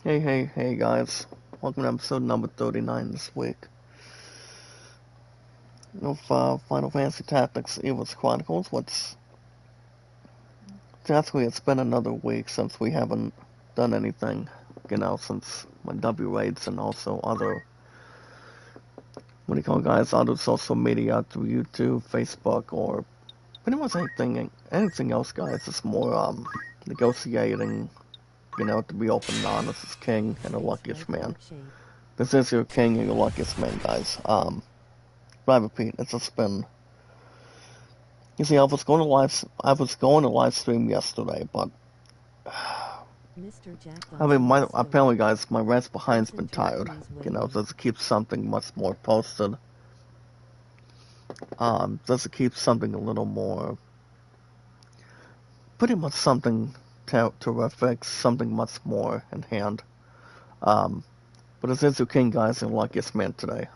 Hey guys. Welcome to episode number 39 this week of Final Fantasy Tactics Ivalice Chronicles. Actually, it's been another week since we haven't done anything, since my W raids and also other, other social media through YouTube, Facebook, or pretty much anything else, guys. It's more, negotiating, to be open and honest as king and the luckiest man. This is your king and your luckiest man, guys. But I repeat, it's just been. You see, I was going to live stream yesterday, but I mean, apparently, guys, my rest behind's been tired. Just to keep something much more posted. Just to keep something a little more, pretty much something terrific, something much more in hand. But it's Izu King, guys, and luckiest man today.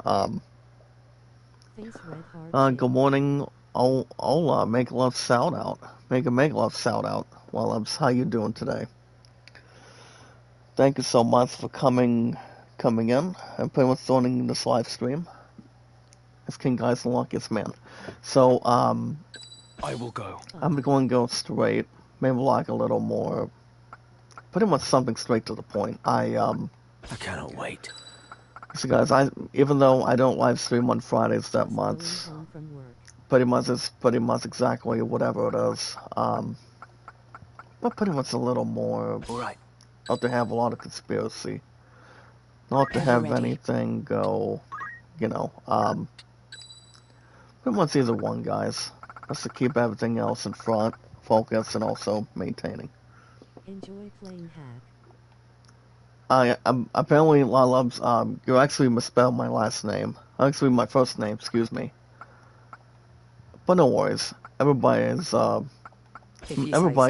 Good morning. I'll make love shout out. Make love shout out. Well, how you doing today? Thank you so much for coming in and pretty much joining this live stream. It's King Guys and Luckiest Man. So, I will go. I'm going to go straight. Maybe like a little more. Pretty much something straight to the point. I cannot wait. So guys, even though I don't live stream on Fridays that much, it's pretty much exactly whatever it is. But pretty much a little more. All right. Not to have a lot of conspiracy. Not to have anything go, pretty much either one, guys. Just to keep everything else in front, focus, and also maintaining. Enjoy playing hack. Apparently, Lalubs, you actually misspelled my last name. Actually, my first name, excuse me. But no worries. Everybody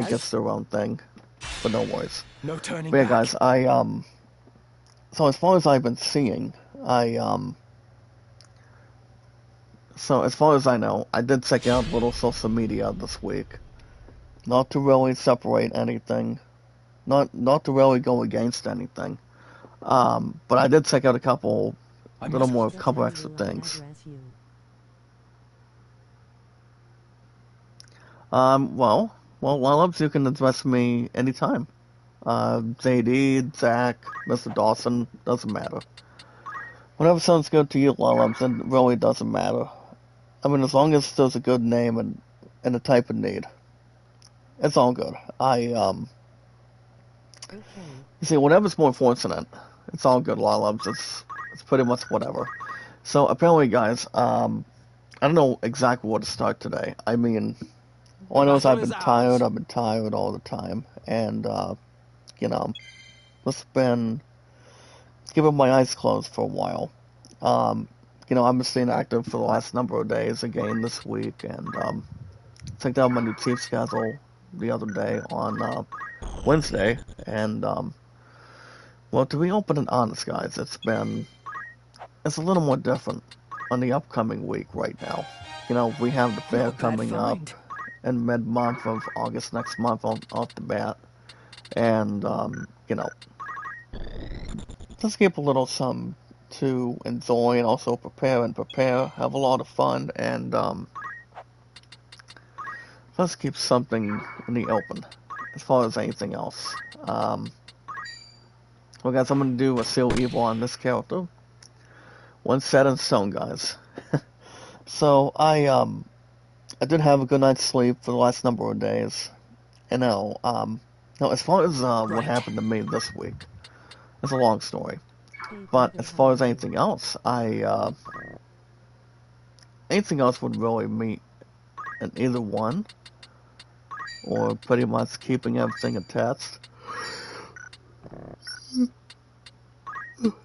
gets their own thing. But no worries. No turning but yeah, back. guys, so as far as I've been seeing, so as far as I know, I did check out a little social media this week. Not to really separate anything. Not to really go against anything. But I did check out a couple extra things. Well, Lolubs, you can address me anytime. JD, Zach, Mr. Dawson, doesn't matter. Whatever sounds good to you, Lolubs, it really doesn't matter. I mean, as long as there's a good name and a type of need. It's all good. You see, whatever's more fortunate, it's all good, Lolubs. It's pretty much whatever. So, apparently, guys, I don't know exactly where to start today. I mean, all I know is I've been tired all the time. And, just been keeping my eyes closed for a while. I've been staying active for the last number of days again this week, and checked out my new team schedule the other day on Wednesday, and well, to be open and honest, guys, it's a little more different on the upcoming week right now. We have the fair coming up in mid-month of August next month off the bat, and just keep a little some to enjoy and also prepare, have a lot of fun, and let's keep something in the open as far as anything else. Well, guys, I'm going to do a Seal Evil on this character. One set in stone, guys. So, I did have a good night's sleep for the last number of days. Now, as far as what happened to me this week, it's a long story. But as far as anything else, anything else would really meet in either one, or pretty much keeping everything attached.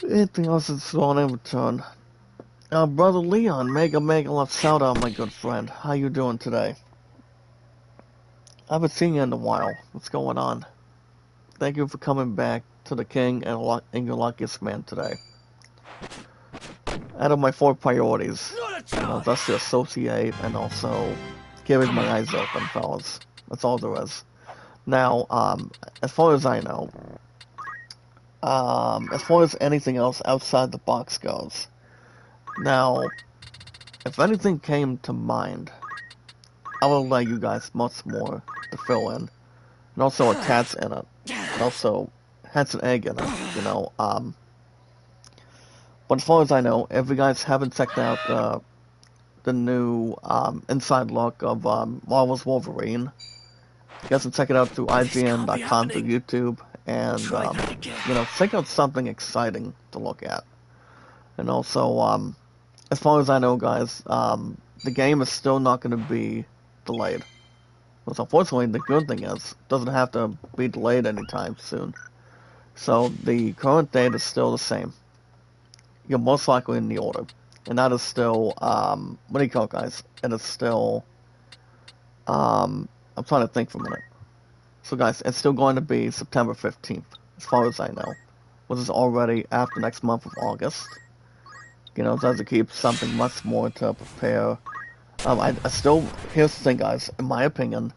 Anything else is thrown in return. Brother Leon, mega love shout out, my good friend. How you doing today? I haven't seen you in a while. What's going on? Thank you for coming back to the King and your luckiest man today. Out of my 4 priorities, that's to associate and also keeping my eyes open, fellas. That's all there is. Now, as far as I know, as far as anything else outside the box goes. Now, if anything came to mind, I will let you guys much more to fill in. And also a cat's in it. And also has an egg in it, you know. But as far as I know, if you guys haven't checked out the new inside look of Marvel's Wolverine, you guys can check it out through This can't be IGN.com, through happening. YouTube, and Try that again. you know, check out something exciting to look at. And also, as far as I know, guys, the game is still not going to be delayed. Which unfortunately, the good thing is, it doesn't have to be delayed anytime soon. So the current date is still the same. You're most likely in the order. And that is still, what do you call it, guys? It is still, I'm trying to think for a minute. So guys, it's still going to be September 15th, as far as I know. Which is already after next month of August. You know, it does keep something much more to prepare. I still, here's the thing, guys. In my opinion,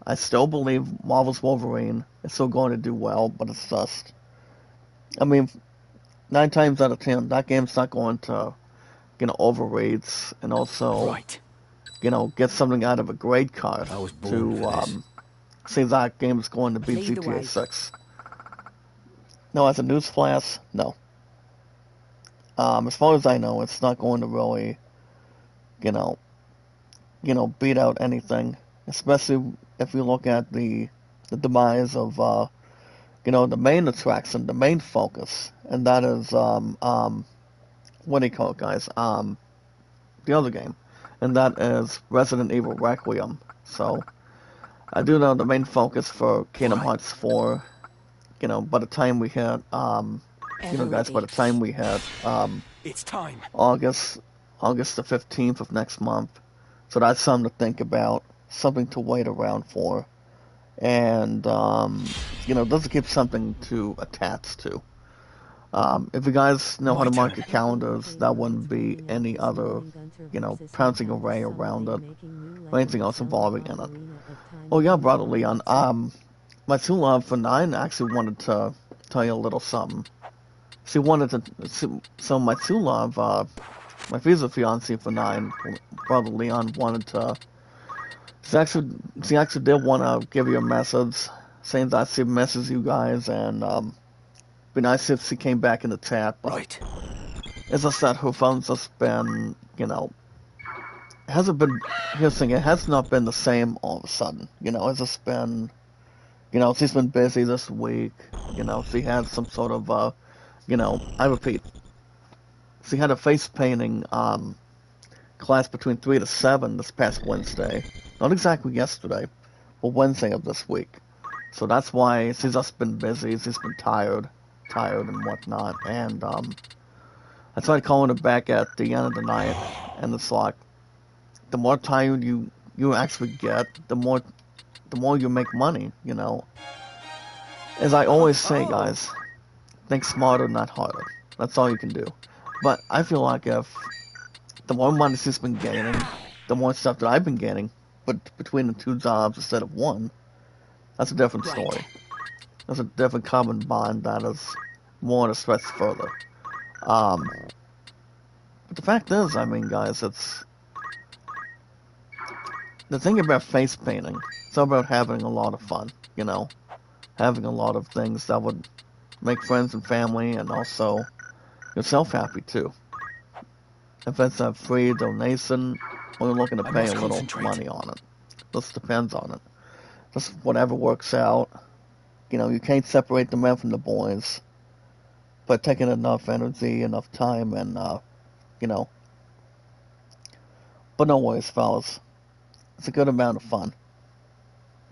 I still believe Marvel's Wolverine is still going to do well, but it's just, I mean, 9 times out of 10, that game's not going to, you know, overrates and also, Right. you know, get something out of a grade card I was born to for this. say that game is going to beat Lead the GTA way. 6. No, as a newsflash, no. As far as I know, it's not going to really, you know, beat out anything, especially if you look at the demise of you know, the main attraction, the main focus, and that is what do you call it, guys? The other game, and that is Resident Evil Requiem. So I do know the main focus for Kingdom Right. Hearts 4. You know, by the time we hit you know, Ever guys, by ready. the time we hit It's time. August August the 15th of next month. So that's something to think about, something to wait around for, and you know, doesn't give something to attach to. If you guys know how My to mark turn. your calendars, that wouldn't be any other, you know, pouncing array around it, or anything else involving in it. Oh yeah, brother Leon. My true love for Nine actually wanted to tell you a little something. She wanted to. So my true love, my future fiance for Nine, brother Leon, wanted to. She actually, she actually did want to give you a message, saying that she misses you guys, and be nice if she came back in the chat. But Right. as I said, her phone's just been, you know, hasn't been. Here's the thing, it has not been the same all of a sudden. You know, it's just been, you know, she's been busy this week. You know, she had some sort of, you know, I repeat, she had a face painting class between 3 to 7 this past Wednesday. Not exactly yesterday, but Wednesday of this week. So that's why she's just been busy. She's been tired and whatnot. And I tried calling her back at the end of the night, and it's like the more tired you actually get, the more you make money. You know, as I always say, Oh. guys, think smarter, not harder. That's all you can do. But I feel like if the more money she's been gaining, the more stuff that I've been gaining, but between the two jobs instead of one, that's a different Right. story. That's a different common bond that is more to stretch further. Um, but the fact is, I mean, guys, it's the thing about face painting. It's all about having a lot of fun, you know, having a lot of things that would make friends and family and also yourself happy too. If it's a free donation, or you're looking to I pay a must little concentrate. money on it. This depends on it. Just whatever works out. You know, you can't separate the men from the boys, but taking enough energy, enough time, and you know. But no worries, fellas. It's a good amount of fun,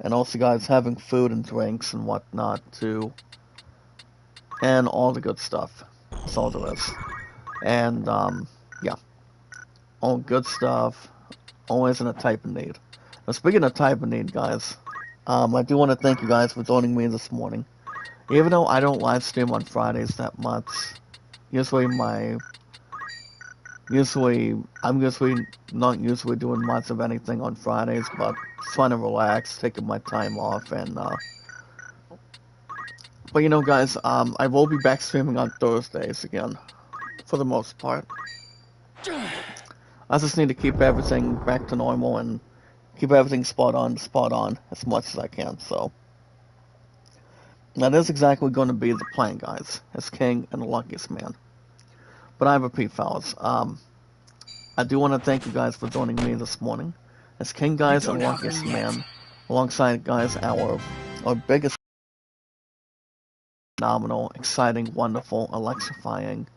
and also, guys, having food and drinks and whatnot too, and all the good stuff. That's all there is. And yeah, all good stuff. Always in a type of need. Now, speaking of type of need, guys, I do want to thank you guys for joining me this morning. Even though I don't live stream on Fridays that much, usually my usually I'm usually not usually doing much of anything on Fridays, but trying to relax, taking my time off, and But you know, guys, I will be back streaming on Thursdays again, for the most part. I just need to keep everything back to normal and keep everything spot on as much as I can. So that is exactly going to be the plan, guys, as king and the luckiest man. But I repeat, fellas, I do want to thank you guys for joining me this morning as king, You guys, don't and have me luckiest yet. man, alongside, guys, our biggest, phenomenal, exciting, wonderful, electrifying,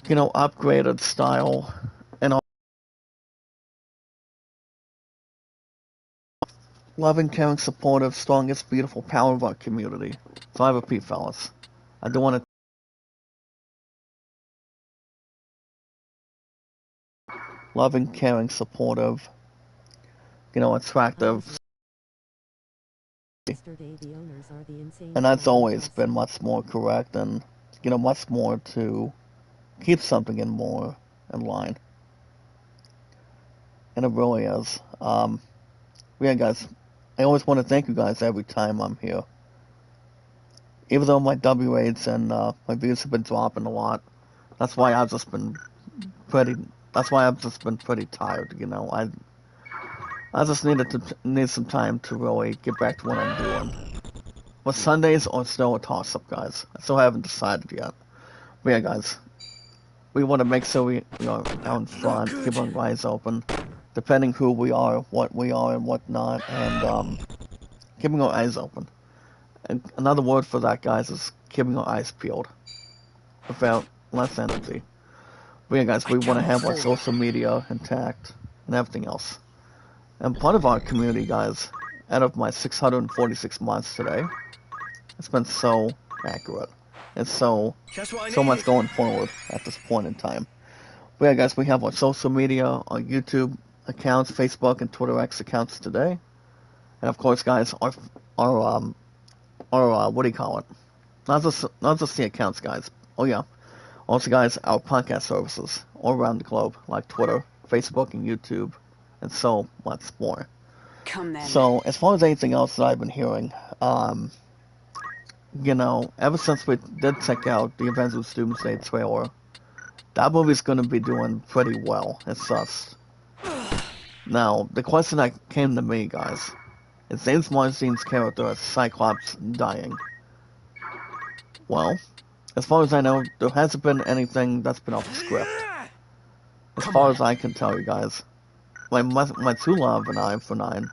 upgraded style, and loving, caring, supportive, strongest, beautiful power of our community. So I repeat, fellas, I do want to loving, caring, supportive, attractive, Yesterday, the owners are the insane and that's clown always house. been much more correct and, much more to keep something in more in line. And it really is. Yeah, guys, I always want to thank you guys every time I'm here. Even though my W rates and my views have been dropping a lot, that's why I've just been pretty. That's why I've just been pretty tired. I just need some time to really get back to what I'm doing. But Sundays are still a toss up, guys. I still haven't decided yet. But yeah, guys, we want to make sure we are out in Not front, keep good. our eyes open, depending who we are, and what not, and keeping our eyes open. And another word for that, guys, is keeping our eyes peeled, without less energy. But yeah, guys, I we want to cannot have our fall. social media intact and everything else. And part of our community, guys, out of my 646 months today, it's been so accurate. It's Just what I so much needed. going forward at this point in time. But yeah, guys, we have our social media, our YouTube accounts, Facebook and Twitter X accounts today, and of course, guys, our what do you call it? Not just the accounts, guys. Oh yeah, also, guys, our podcast services all around the globe, like Twitter, Facebook, and YouTube, and so much more. Come then. So, as far as anything else that I've been hearing, um, ever since we did check out the Avengers Doomsday trailer, that movie's going to be doing pretty well. It's just now the question that came to me, guys, is James Marstein's character as Cyclops dying? Well, as far as I know, there hasn't been anything that's been off script. As Come far on. as I can tell you guys, my true love and I for nine,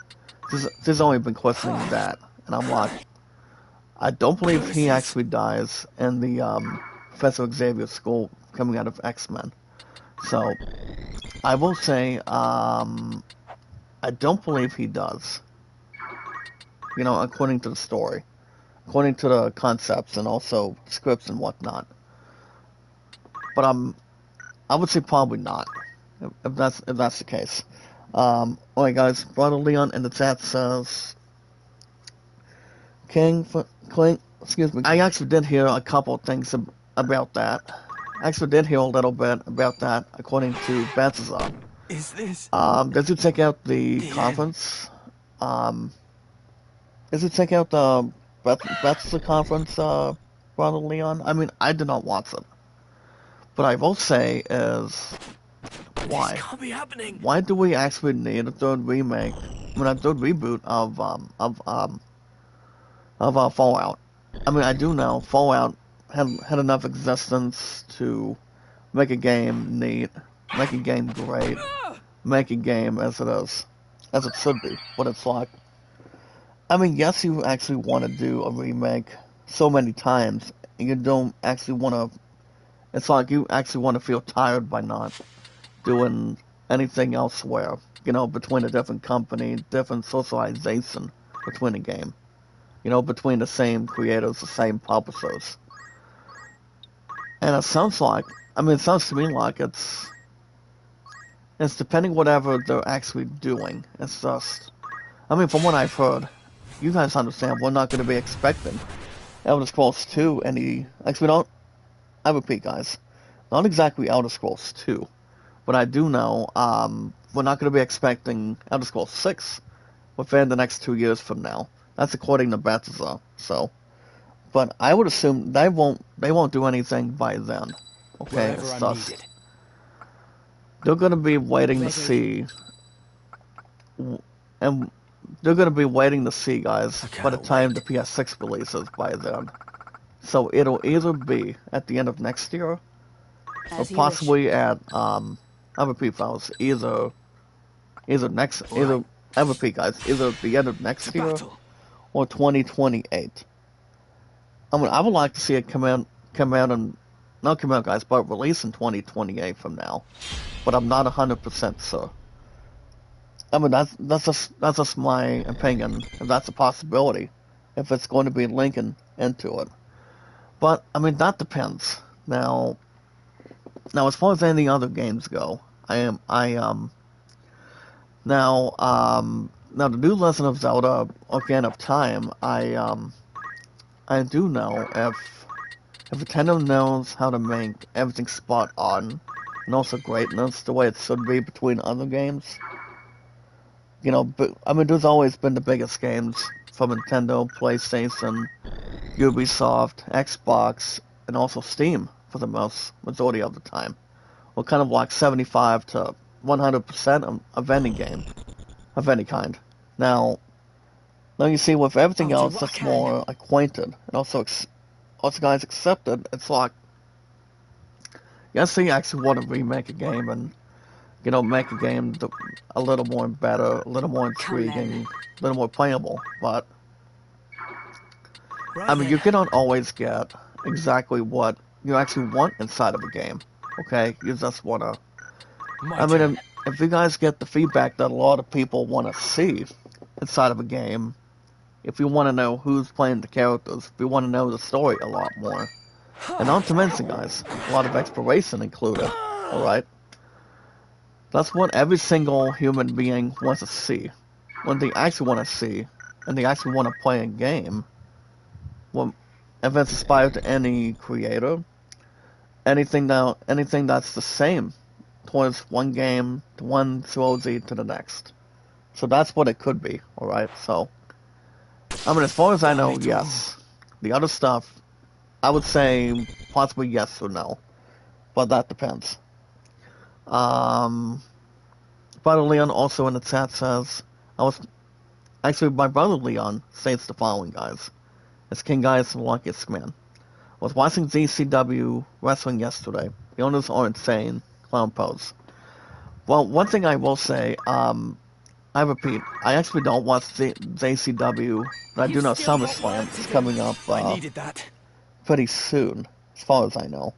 she's only been questioning that, and I'm like, I don't believe he Curses. actually dies in the Professor Xavier school coming out of X-Men. So I will say, I don't believe he does. According to the story, according to the concepts and also scripts and whatnot. But I would say probably not, if that's the case. Alright, guys, Brother Leon in the chat says King, excuse me. I actually did hear a couple of things about that. I actually did hear a little bit about that, according to Balthazar. Is this Did you check out the the end? conference? Um, did you check out the Balthazar conference, Brother Leon? I mean, I did not watch it. But I will say is, This why? can't be happening. Why do we actually need a third remake? I mean, a third reboot of Fallout. I mean, I do know Fallout had enough existence to make a game neat, make a game great, make a game as it should be. But it's like, I mean, yes, you actually want to do a remake so many times, and you don't actually want to. It's like you actually want to feel tired by not doing anything elsewhere. Between a different company, different socialization between a game. Between the same creators, the same publishers. And it sounds like, I mean, it sounds to me like it's depending whatever they're actually doing. It's just, I mean, from what I've heard, you guys understand we're not going to be expecting Elder Scrolls 2 any, actually, don't, I repeat, guys, not exactly Elder Scrolls 2, but I do know, we're not going to be expecting Elder Scrolls 6 within the next 2 years from now. That's according to Bethesda, so. but I would assume they won't do anything by then. Okay, Wherever it's I'm just needed. they're gonna be waiting to Ready. see, and they're gonna be waiting to see, guys, I by the cannot time wait. the PS6 releases by then. So it'll either be at the end of next year or As you wish. possibly at I repeat, fellas, either All right, I repeat, guys, either the end of to next year battle. or 2028. I mean, I would like to see it come out and not come out, guys, but release in 2028 from now. But I'm not 100% sure. I mean, that's just my opinion. If that's a possibility, if it's going to be linking into it. But I mean, that depends. Now, as far as any other games go, now the new Legend of Zelda Ocarina of Time, I do know if Nintendo knows how to make everything spot on and also greatness the way it should be between other games. But I mean, there's always been the biggest games from Nintendo, PlayStation, Ubisoft, Xbox, and also Steam for the majority of the time. Well, kind of like 75 to 100% of any game of any kind. Now, now you see with everything I'll do else what I that's can. more acquainted and also guys accepted, it's like yes, they actually want to remake a game and make a game a little more better, a little more Come then. intriguing, a little more playable. But I Right mean, then. you cannot always get exactly what you actually want inside of a game. Okay, you just wanna. My I mean, turn. if you guys get the feedback that a lot of people want to see inside of a game, if you want to know who's playing the characters, if you want to know the story a lot more, and not to mention, guys, a lot of exploration included. All right, that's what every single human being wants to see. When they actually want to see, and they actually want to play a game, well, if it's inspired to any creator, anything that's the same towards one game to one trilogy to the next. So that's what it could be, alright? So, I mean, as far as I That'll know, do. yes. The other stuff, I would say possibly yes or no, but that depends. Um, Brother Leon also in the chat says, I was, actually, my brother Leon states the following, guys. It's King Guy is the luckiest man. I was watching ZCW wrestling yesterday. The owners are insane. Clown pose. Well, one thing I will say, I repeat, I actually don't watch JCW, but I do You've know still got SummerSlam work to is do. coming up I needed that. pretty soon, as far as I know.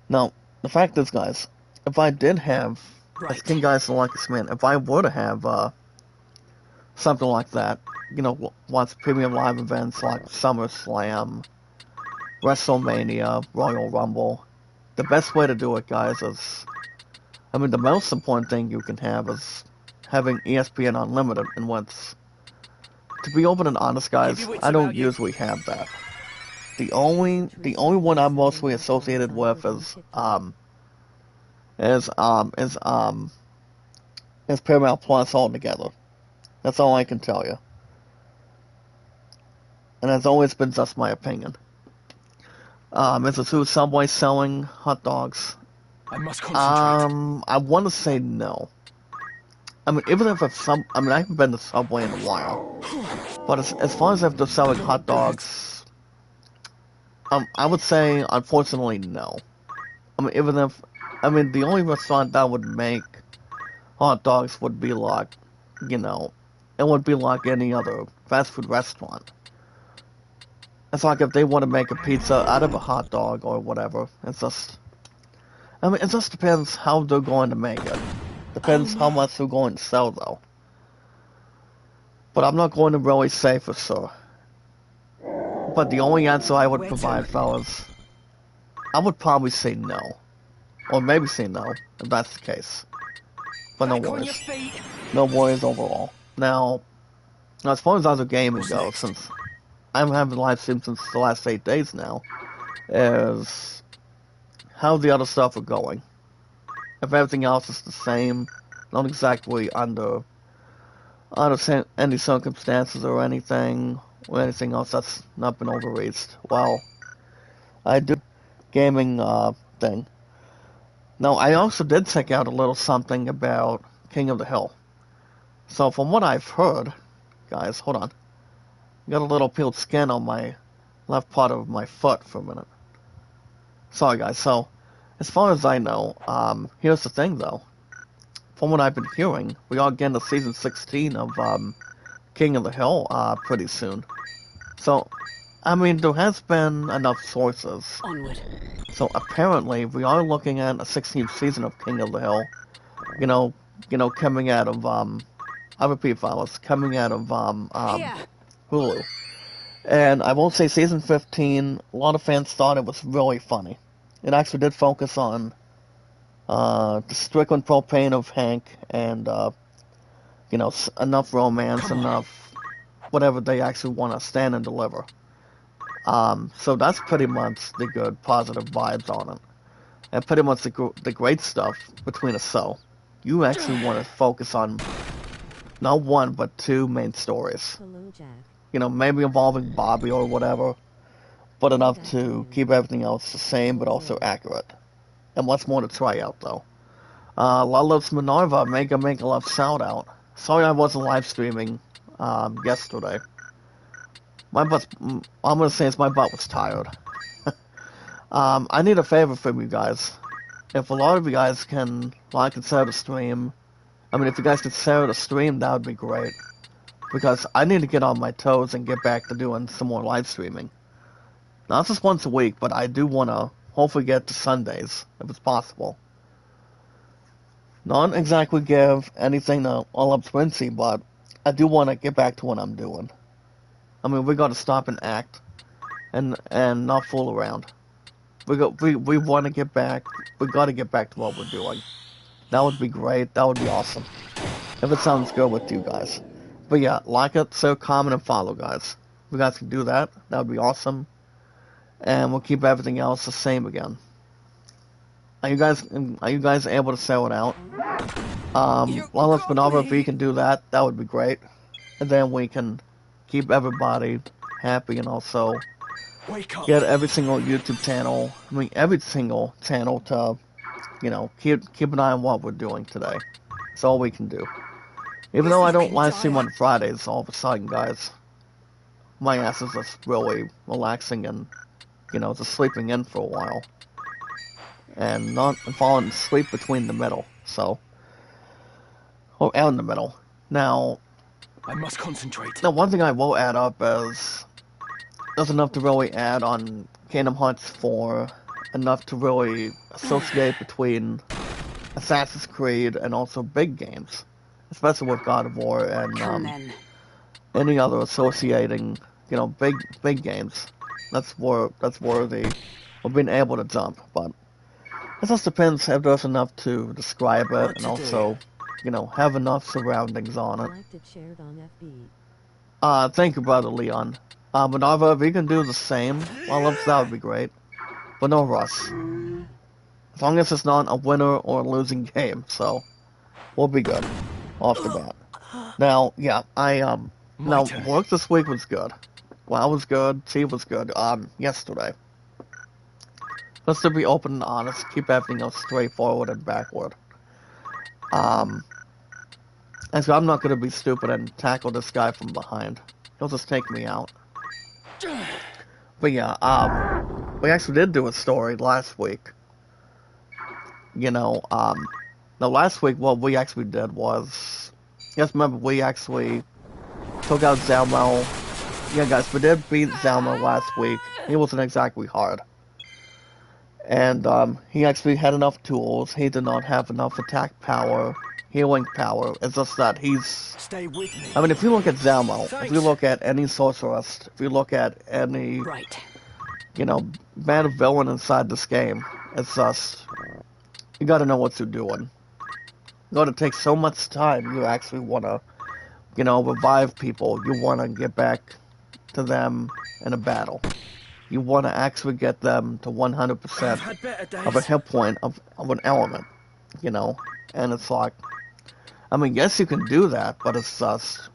Now, the fact is, guys, if I did have, as Right. King Guy's the luckiest man, if I were to have something like that, watch premium live events like SummerSlam, WrestleMania, Royal Rumble, the best way to do it, guys, is, I mean, the most important thing you can have is having ESPN Unlimited, and what's to be open and honest, Keep guys, your wits I don't about you. usually have that. The only one I'm mostly associated with is um is um is Paramount Plus altogether. That's all I can tell you, and that's always been just my opinion. Is it through Subway selling hot dogs? I must concentrate. I want to say no. I mean, even if I mean, I haven't been to Subway in a while, but as far as if they're selling hot Good. dogs, I would say unfortunately no. I mean, even if, I mean, the only restaurant that would make hot dogs would be like, you know, it would be like any other fast food restaurant. It's like if they want to make a pizza out of a hot dog or whatever. I mean, it just depends how they're going to make it. Oh Depends how no. much they're going to sell, though. But I'm not going to really say for sure. But the only answer I would Where to? provide, fellas, I would probably say no. Or maybe say no, if that's the case. But no Back on your worries. feet. No worries overall. Now, as far as other gaming What's goes, next? since I haven't had a live stream since the last 8 days now, is how the other stuff are going. If everything else is the same, not exactly under any circumstances or anything, or anything else that's not been overreleased. Well, I do gaming thing. Now, I also did check out a little something about King of the Hill. So, from what I've heard, guys, hold on. Got a little peeled skin on my left part of my foot for a minute. Sorry, guys. So, as far as I know, here's the thing, though. From what I've been hearing, we are getting to season 16 of King of the Hill pretty soon. So, I mean, there has been enough sources. Onward. So apparently, we are looking at a 16th season of King of the Hill. You know, coming out of I repeat, Ivalice, coming out of Here. Hulu. And I won't say season 15. A lot of fans thought it was really funny. It actually did focus on the Strickland propane of Hank and you know, enough romance, enough whatever they actually want to stand and deliver. So that's pretty much the good, positive vibes on it. And pretty much the great stuff between us. So, you actually want to focus on not one, but two main stories. Hello, Jack. You know, maybe involving Bobby or whatever, but enough to keep everything else the same, but also accurate. And lots more to try out, though. Lala's Minerva, make a love shout out. Sorry I wasn't live streaming yesterday. My butt, I'm gonna say it's my butt was tired. I need a favor from you guys. If a lot of you guys can like and share the stream, if you guys could share the stream, that would be great. Because I need to get on my toes and get back to doing some more live streaming. Not just once a week, but I do want to hopefully get to Sundays, if it's possible. Not exactly give anything to all up Swincy, but I do want to get back to what I'm doing. We got to stop and act, and not fool around. We want to get back. We got to get back to what we're doing. That would be great. That would be awesome. If it sounds good with you guys. But yeah, like it, share, comment, and follow, guys. If you guys can do that, that would be awesome. And we'll keep everything else the same again. Are you guys able to sell it out? Well, if Manova, if you can do that, that would be great. And then we can keep everybody happy and also get every single YouTube channel, every single channel to, keep an eye on what we're doing today. That's all we can do. Even though I don't live stream on Fridays, all of a sudden, guys, my ass is just really relaxing and, just sleeping in for a while. And not falling asleep between the middle, so. Or out in the middle. Now, I must concentrate. now one thing I will add up is there's enough to really add on Kingdom Hearts 4, enough to really associate between Assassin's Creed and also big games, especially with God of War and any other associating, big games. That's worthy of being able to jump, but it just depends if there's enough to describe it and also, have enough surroundings on it. Liked it shared on FB. Thank you, Brother Leon. Minerva, if you can do the same, well, that would be great. But no rush. As long as it's not a winner or a losing game, so we'll be good off the bat. Now, yeah, now, work this week was good. Well, was good, Steve was good, yesterday. Let's to be open and honest, keep everything else straightforward and backward. And so I'm not gonna be stupid and tackle this guy from behind. He'll just take me out. But yeah, we actually did do a story last week. Now last week what we actually did was, you guys remember we actually took out Zalmo. Yeah guys, we did beat Zalmo last week. He wasn't exactly hard. And he actually had enough tools. He did not have enough attack power, healing power. It's just that he's... Stay with me. if you look at Zalmo, if you look at any sorceress, if you look at any, bad villain inside this game, it's just, you gotta know what you're doing. You gotta take so much time. You actually wanna, revive people. You wanna get back to them in a battle. You want to actually get them to 100% of a hit point of an element, and it's like, yes, you can do that, but it's just,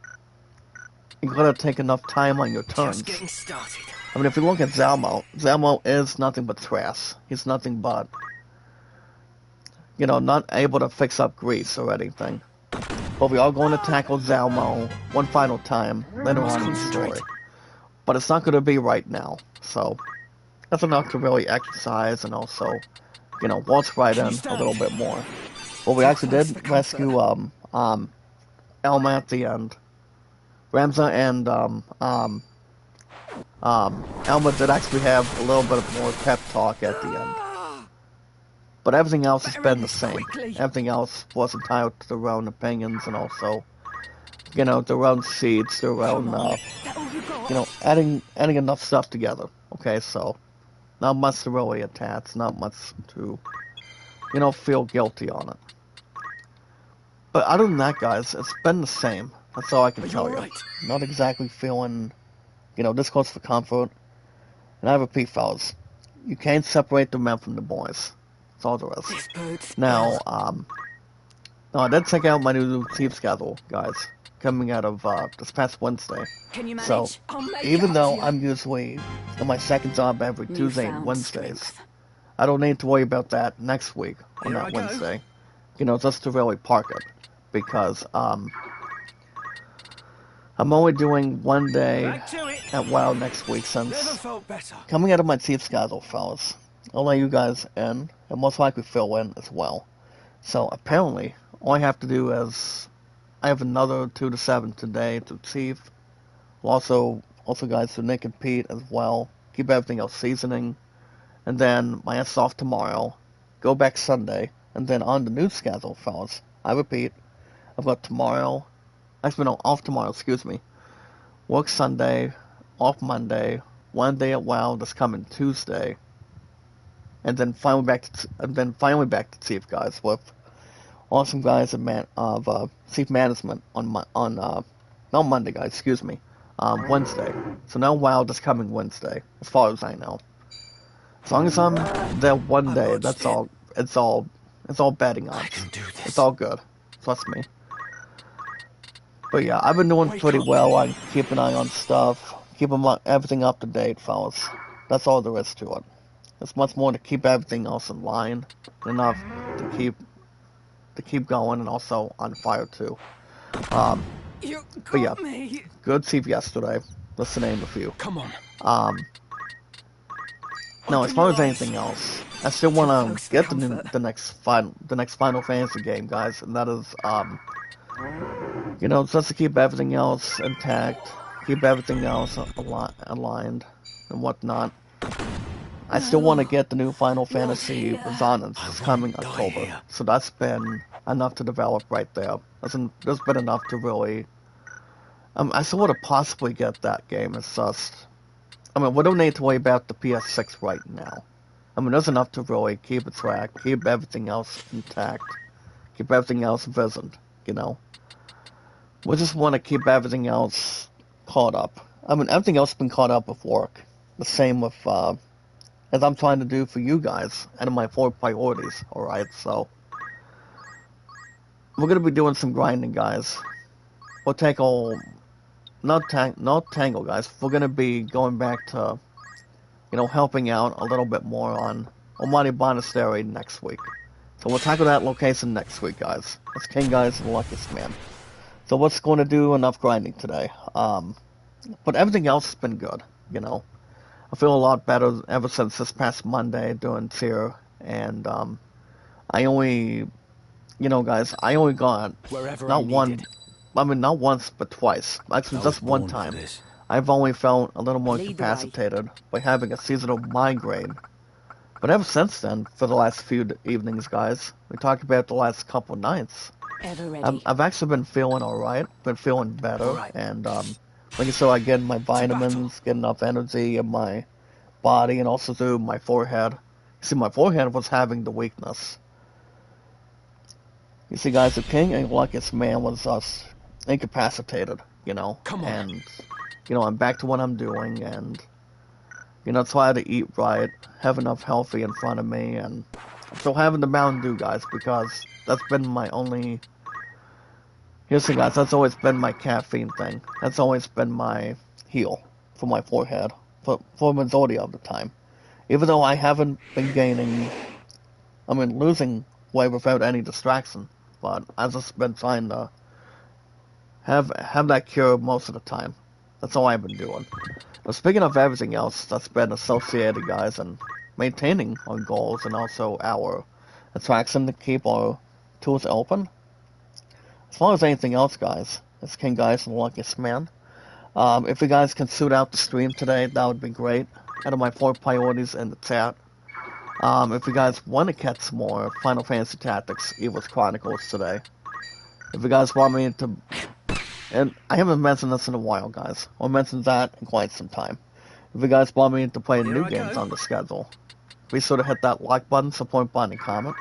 you gotta take enough time on your turns. Just getting started. I mean, if you look at Zalmo is nothing but trash. He's nothing but, you know, not able to fix up grease or anything. But we are going to tackle Zalmo one final time later on in the story. But it's not going to be right now. So, that's enough to really exercise and also, you know, waltz right in a little bit more. But we actually did rescue, Elma at the end. Ramza and, Elma did actually have a little bit of more pep talk at the end. But everything else has been the same. Everything else was entitled to their own opinions and also, you know, their own seeds, their own, you know, adding enough stuff together. Okay, so not much to really attach, not much to, you know, feel guilty on it. But other than that, guys, it's been the same. That's all I can tell you. Not exactly feeling, you know, this close for comfort. And I repeat, fellas, you can't separate the men from the boys. That's all there is. Now, no, I did check out my new team schedule, guys, coming out of this past Wednesday. So, even though I'm usually in my second job every Tuesday and Wednesdays, I don't need to worry about that next week on that Wednesday. You know, just to really park it. Because, I'm only doing one day at WoW next week since coming out of my team schedule, fellas. I'll let you guys in, and most likely fill in as well. So apparently, all I have to do is, I have another 2 to 7 today to Chief. Also guys, to Nick and Pete as well. Keep everything else seasoning. And then my ass off tomorrow. Go back Sunday. And then on the new schedule, fellas. I repeat, I've got tomorrow. Actually, no, off tomorrow, excuse me. Work Sunday, off Monday, one day at WoW this coming Tuesday. And then finally back to Chief, guys, with awesome guys of Chief Management on not Monday, guys, excuse me, Wednesday. So now WoW this coming Wednesday, as far as I know. As long as I'm there one day, that's all. It's all betting odds. It's all good. Trust me. But yeah, I've been doing pretty well. I keep an eye on stuff, everything up to date, fellas. That's all there is to it. It's much more to keep everything else in line, enough to keep going, and also on fire too. But yeah, good Chief yesterday. Just to name a few. Come on. Now, as far as anything else, I still want to get the next Final Fantasy game, guys, and that is you know, just to keep everything else intact, keep everything else aligned and whatnot. I still want to get the new Final Fantasy Resonance coming October, so that's been enough to develop right there. There's been enough to really. I still want to possibly get that game. It's just, I mean, we don't need to worry about the PS6 right now. I mean, there's enough to really keep a track, keep everything else intact, keep everything else visited, you know. We just want to keep everything else caught up. I mean, everything else has been caught up with work. The same with, as I'm trying to do for you guys, and my 4 priorities, alright? So, we're going to be doing some grinding, guys. We'll take not Tangle, guys. We're going to be going back to, you know, helping out a little bit more on Almighty Monastery next week. So we'll tackle that location next week, guys. That's King Guys and the Luckiest Man. So what's going to do enough grinding today? But everything else has been good, you know. I feel a lot better ever since this past Monday doing tier, and I only, you know, guys, I only got not once, but twice. Actually, just one time. I've only felt a little more incapacitated by having a seasonal migraine. But ever since then, for the last few evenings, guys, we talked about the last couple nights. I've actually been feeling alright, been feeling better, and like I said, I get my vitamins, get enough energy in my body, and also through my forehead. See, my forehead was having the weakness. You see, guys, the King and Luckiest Man was incapacitated, you know, and, you know, I'm back to what I'm doing, and, you know, try to eat right, have enough healthy in front of me, and I'm still having the Mountain Dew, guys, because that's been my only, you Here's the thing, guys, that's always been my caffeine thing. That's always been my heal for my forehead for a majority of the time. Even though I haven't been losing weight without any distraction. But I've just been trying to have that cure most of the time. That's all I've been doing. But speaking of everything else that's been associated, guys, and maintaining our goals and also our attraction to keep our tools open, as long as anything else, guys, it's King Guys and the Luckiest Man. If you guys can suit out the stream today, that would be great. Out of my 4 priorities in the chat. If you guys want to catch more Final Fantasy Tactics Ivalice Chronicles today, if you guys want me to, and I haven't mentioned this in a while, guys. I'll mention that in quite some time. If you guys want me to play new games on the schedule, be sure to hit that like button, support button, and comment.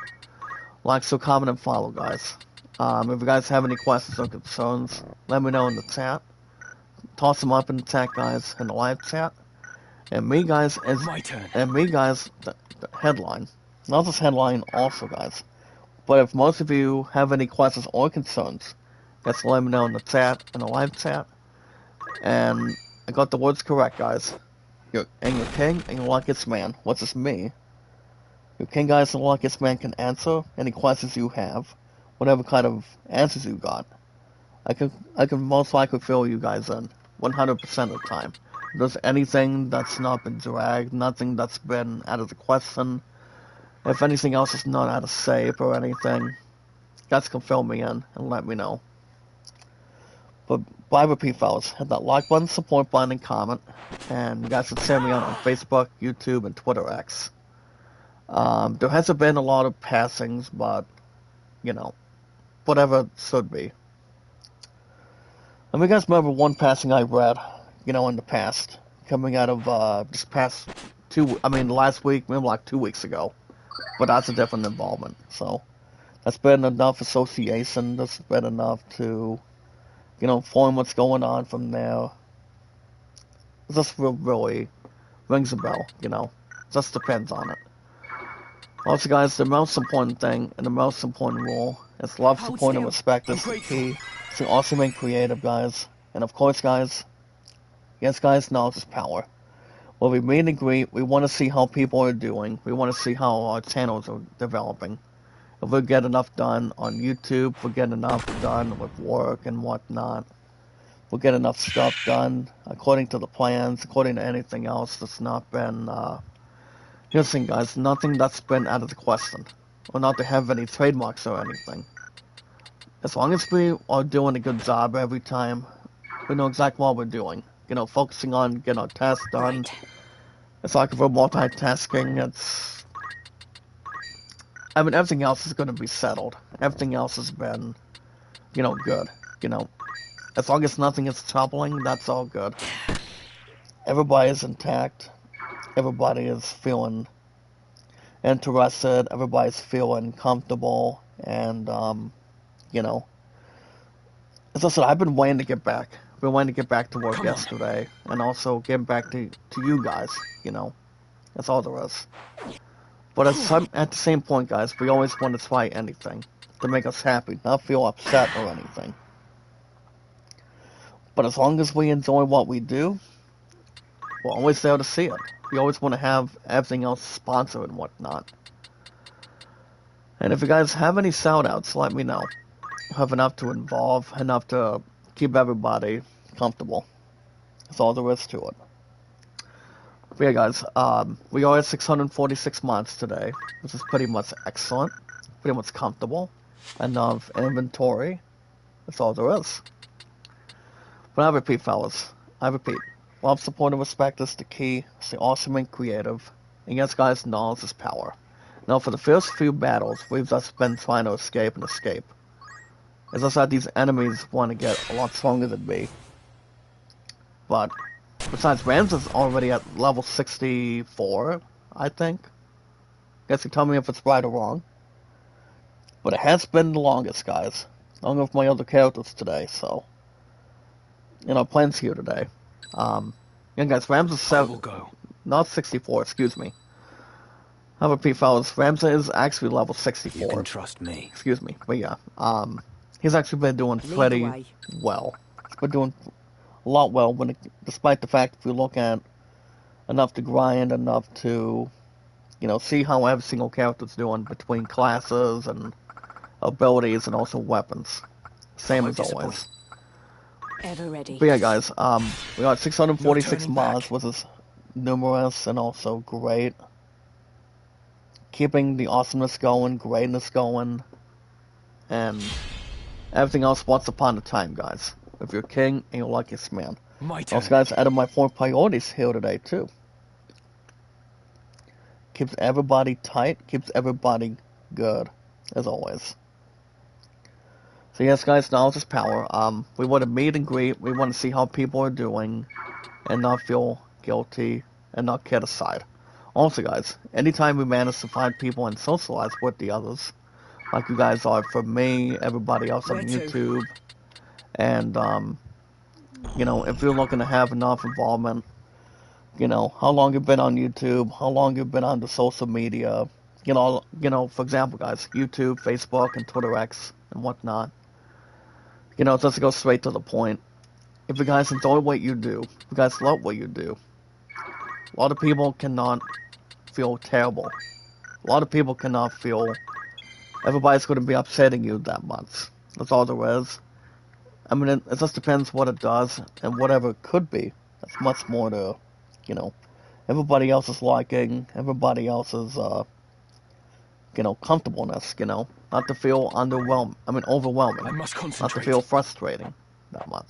Like, so comment, and follow, guys. If you guys have any questions or concerns, let me know in the chat. Toss them up in the chat, guys, in the live chat. And me, guys, My turn. the headline. Not just headline, also, guys. But if most of you have any questions or concerns, just let me know in the chat, in the live chat. And I got the words correct, guys. Your king and your luckiest man, which is me. Your king, guys, and the luckiest man can answer any questions you have, whatever kind of answers you got. I can most likely fill you guys in 100% of the time. If there's anything that's not been dragged, nothing that's been out of the question, if anything else is not out of shape or anything, guys can fill me in and let me know. But I repeat, fellas, hit that like button, support button, and comment. And you guys can share me out on Facebook, YouTube, and Twitter X. There hasn't been a lot of passings, but, you know, whatever should be. And you guys remember one passing I read, you know, in the past, coming out of this past last week, maybe like 2 weeks ago. But that's a different involvement. So that's been enough association. That's been enough to, you know, form what's going on from there. It just really rings a bell, you know. Just depends on it. Also, guys, the most important thing and the most important rule is love, support, and respect is the key. It's the awesome and creative, guys. And of course, guys, yes, guys, knowledge is power. When we meet and greet, we want to see how people are doing. We want to see how our channels are developing. If we get enough done on YouTube, if we get enough done with work and whatnot, we'll get enough stuff done according to the plans, according to anything else that's not been, here's the thing, guys, nothing that's been out of the question, or not to have any trademarks or anything. As long as we are doing a good job every time, we know exactly what we're doing. You know, focusing on getting our tasks done. Right. It's like if we're multitasking, everything else is going to be settled. Everything else has been, you know, good. You know, as long as nothing is troubling, that's all good. Everybody is intact. Everybody is feeling interested. Everybody's feeling comfortable. And, you know, as I said, I've been waiting to get back. I've been waiting to get back to work yesterday. And also get back to you guys, you know. That's all there is. But at the same point, guys, we always want to try anything to make us happy, not feel upset or anything. But as long as we enjoy what we do, we're always there to see it. We always want to have everything else sponsored and whatnot. And if you guys have any shout-outs, let me know. Have enough to involve, enough to keep everybody comfortable. That's all there is to it. But yeah, guys, we are at 646 mods today, which is pretty much excellent, pretty much comfortable, enough inventory. That's all there is. But I repeat, fellas, love, support, and respect is the key. It's the awesome and creative. And yes, guys, knowledge is power. Now, for the first few battles, we've just been trying to escape. As I said, these enemies want to get a lot stronger than me. But besides, Rams is already at level 64, I think. Guess you tell me if it's right or wrong. But it has been the longest, guys. Along with my other characters today, so. You know, plans here today. Yeah, guys, Rams is 7. Not 64, excuse me. Have a repeat, fellas. Rams is actually level 64. You can trust me. Excuse me, but yeah. he's actually been doing Lead the pretty way. well. He's been doing a lot well, despite the fact if you look at enough to grind, enough to, see how every single character's doing between classes and abilities and also weapons. I Same won't as disappoint. always. Ever ready. But yeah, guys, we got No 646 turning mods, back. which is numerous and also great. Keeping the awesomeness going, greatness going, and everything else once upon a time, guys. If you're king and you're luckiest man. My Also, turn. guys, added my 4 priorities here today, too. Keeps everybody tight, keeps everybody good, as always. So yes, guys, knowledge is power. We want to meet and greet, we want to see how people are doing, and not feel guilty, and not get aside. Also, guys, anytime we manage to find people and socialize with the others, like you guys are for me, everybody else on Where to? YouTube, and, if you're looking to have enough involvement, how long you've been on YouTube, how long you've been on the social media, for example, guys, YouTube, Facebook, and Twitter X, and whatnot. Just to go straight to the point. If you guys enjoy what you do, if you guys love what you do, a lot of people cannot feel terrible. A lot of people cannot feel everybody's going to be upsetting you that much. That's all there is. I mean, it just depends what it does, and whatever it could be. That's much more to, everybody else's liking, everybody else's, comfortableness, not to feel overwhelming, I must not to concentrate. feel frustrating that much.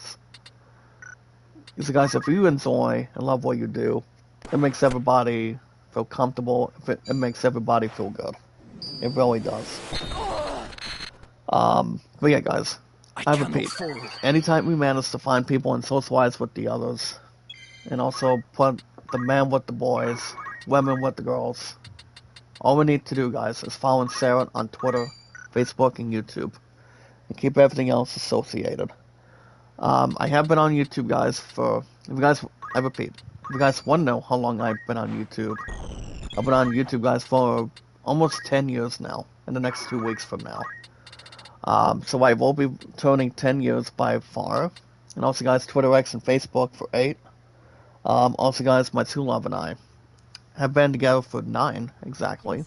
So guys, if you enjoy and love what you do, it makes everybody feel comfortable, it makes everybody feel good. It really does. But yeah, guys, I cannot repeat, fall. anytime we manage to find people and socialize with the others, and also put the men with the boys, women with the girls, all we need to do, guys, is follow Sarah on Twitter, Facebook, and YouTube, and keep everything else associated. I have been on YouTube, guys, I repeat, if you guys want to know how long I've been on YouTube, I've been on YouTube, guys, for almost 10 years now, in the next 2 weeks from now. So I will be turning 10 years by far. And also, guys, Twitter X and Facebook for 8. Also, guys, my true love and I have been together for 9, exactly.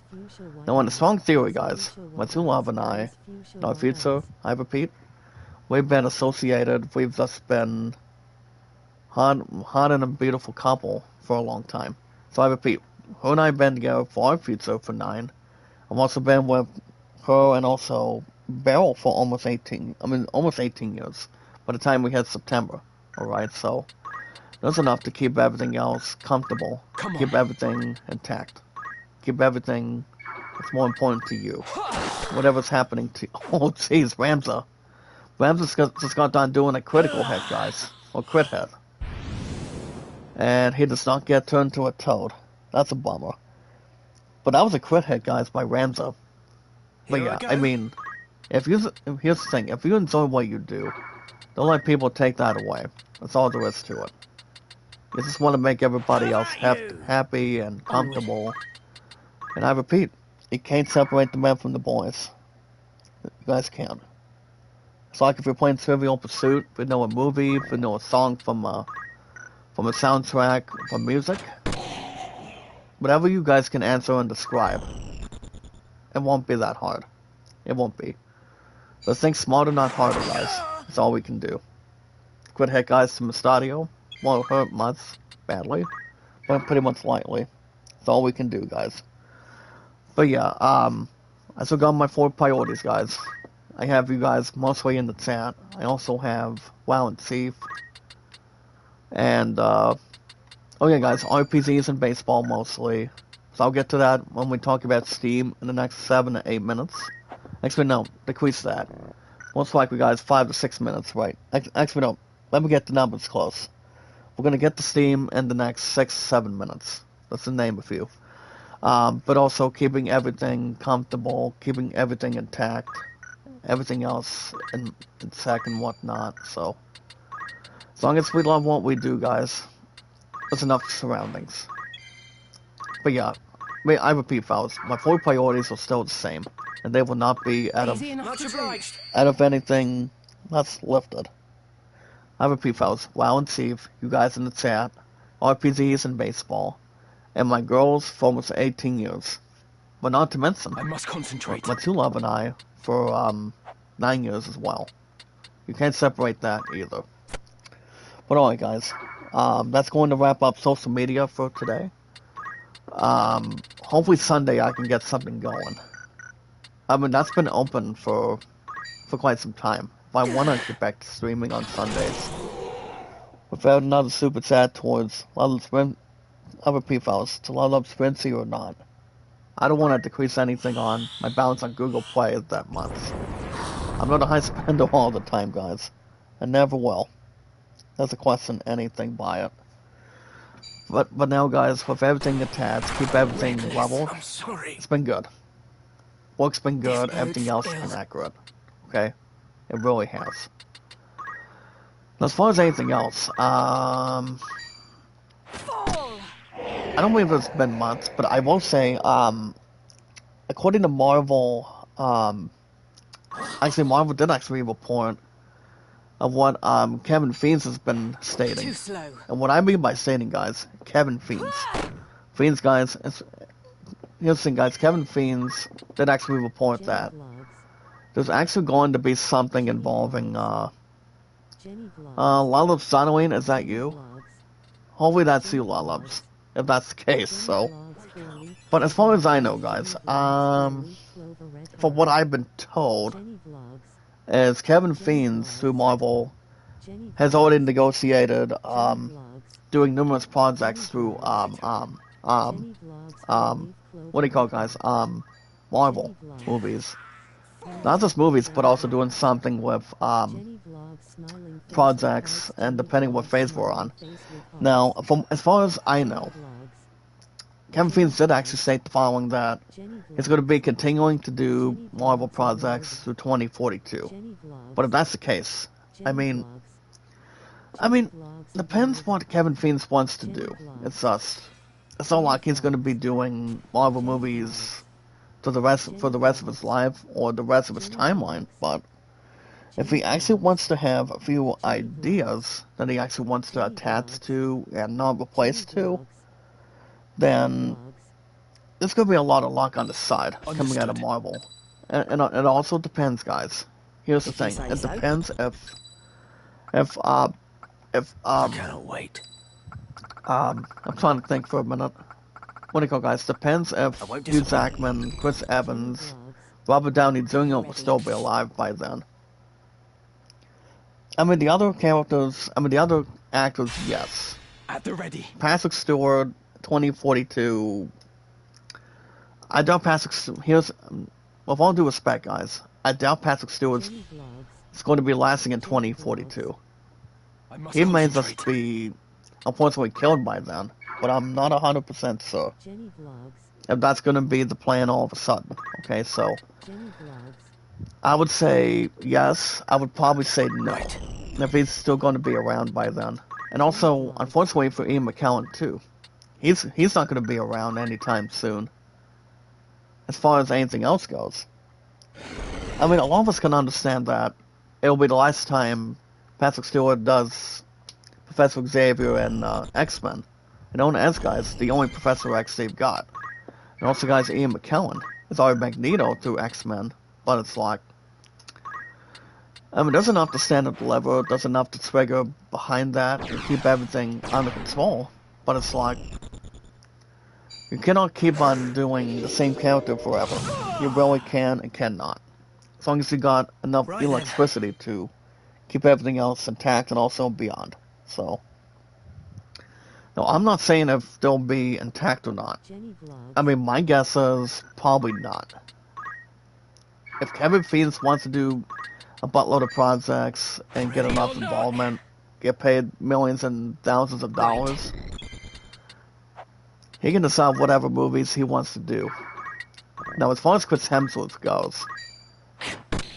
Now, on a strong theory, guys, my true love and I, in our future, I repeat, we've been associated, we've just been hot and a beautiful couple for a long time. So I repeat, her and I have been together for our future for 9. I've also been with her and also Beryl for almost 18 years. By the time we hit September. Alright, so that's enough to keep everything else comfortable. Keep everything intact. Keep everything that's more important to you. Whatever's happening to oh jeez, Ramza. Just got done doing a critical hit, guys. Or crit hit. And he does not get turned to a toad. That's a bummer. But that was a crit hit, guys, by Ramza. But yeah, I mean, here's the thing, if you enjoy what you do, don't let people take that away. That's all there is to it. You just want to make everybody else happy and comfortable. And I repeat, you can't separate the men from the boys. You guys can't. It's like if you're playing Trivial Pursuit, if you know a movie, if you know a song from a soundtrack, from music, whatever you guys can answer and describe, it won't be that hard. It won't be. Let's think smarter, not harder, guys. That's all we can do. Quit hit, guys, to Mustadio. Won't hurt much, badly, but pretty much lightly. That's all we can do, guys. But yeah, I still got my 4 priorities, guys. I have you guys mostly in the chat. I also have WoW and Thief. And, oh yeah, guys, RPGs and baseball mostly. So I'll get to that when we talk about Steam in the next 7 to 8 minutes. Actually, no, decrease that. Most likely, guys, 5 to 6 minutes, right? Actually, no, let me get the numbers close. We're going to get to Steam in the next 6 to 7 minutes. That's to name a few. But also keeping everything comfortable, keeping everything intact, everything else in check and whatnot. So, as long as we love what we do, guys, there's enough surroundings. But yeah, mean, I repeat, fellas, my 4 priorities are still the same, and they will not be Easy enough to do. out of anything that's lifted. I repeat, fellas, Wow and Steve, you guys in the chat, RPGs and baseball, and my girls for almost 18 years. But not to mention, I must concentrate. my 2 love and I for 9 years as well. You can't separate that either. But alright, guys, that's going to wrap up social media for today. Hopefully Sunday I can get something going. I mean, that's been open for quite some time. If I want to get back to streaming on Sundays. Without another super chat towards Level Sprint, other fellas, to level up Sprincy or not. I don't want to decrease anything on my balance on Google Play that month. I'm not a high spender all the time, guys. I never will. Doesn't question anything by it. But now, guys, with everything attached, keep everything level. I'm sorry. It's been good. Work's been good, everything else has been accurate. Okay? It really has. As far as anything else, I don't believe it's been months, but I will say, according to Marvel, actually Marvel did actually report of what Kevin Fiends has been stating. Too slow. And what I mean by stating, guys, Kevin Fiends. Fiends, guys, here's the thing, guys, Kevin Fiends did actually report that there's actually going to be something involving, Lullubs Zonoween, is that you? Hopefully that's you, Lullubs, if that's the case, so. But as far as I know, guys, from what I've been told, is Kevin Fiends, through Marvel, has already negotiated, doing numerous projects through, what do you call it, guys, Marvel movies. Not just movies, but also doing something with, projects, and depending what phase we're on. Now, as far as I know, Kevin Fiends did actually state the following, that he's going to be continuing to do Marvel projects through 2042. But if that's the case, I mean, depends what Kevin Fiends wants to do. It's not like he's going to be doing Marvel movies for the rest of his life or the rest of his timeline. But if he actually wants to have a few ideas that he actually wants to attach to and not replace to, then there's going to be a lot of luck on the side coming out of Marvel. And it also depends, guys. Here's the thing. It depends if I cannot wait. I'm trying to think for a minute. What do you call, guys? Depends if Hugh Jackman, Chris Evans, Robert Downey Jr. will still be alive by then. I mean, the other actors, yes. At the ready. Patrick Stewart, 2042. I doubt Patrick Stewart. With all due respect, guys, I doubt Patrick Stewart's is going to be lasting in 2042. He may just be, unfortunately, killed by then, but I'm not 100% sure if that's going to be the plan all of a sudden. Okay, so I would say yes. I would probably say no, if he's still going to be around by then. And also, unfortunately for Ian McKellen too, he's not going to be around anytime soon. As far as anything else goes, I mean, a lot of us can understand that it'll be the last time Patrick Stewart does Professor Xavier and X-Men. And on S, guys, the only Professor X they've got. And also, guys, Ian McKellen is already Magneto through X-Men, but it's like, I mean, there's enough to stand and deliver, there's enough to trigger behind that and keep everything under control, but it's like, you cannot keep on doing the same character forever. You really can and cannot. As long as you got enough electricity to keep everything else intact and also beyond. So, no, I'm not saying if they'll be intact or not. I mean, my guess is probably not. If Kevin Fiends wants to do a buttload of projects and get enough involvement, get paid millions and thousands of dollars, he can decide whatever movies he wants to do. Now, as far as Chris Hemsworth goes,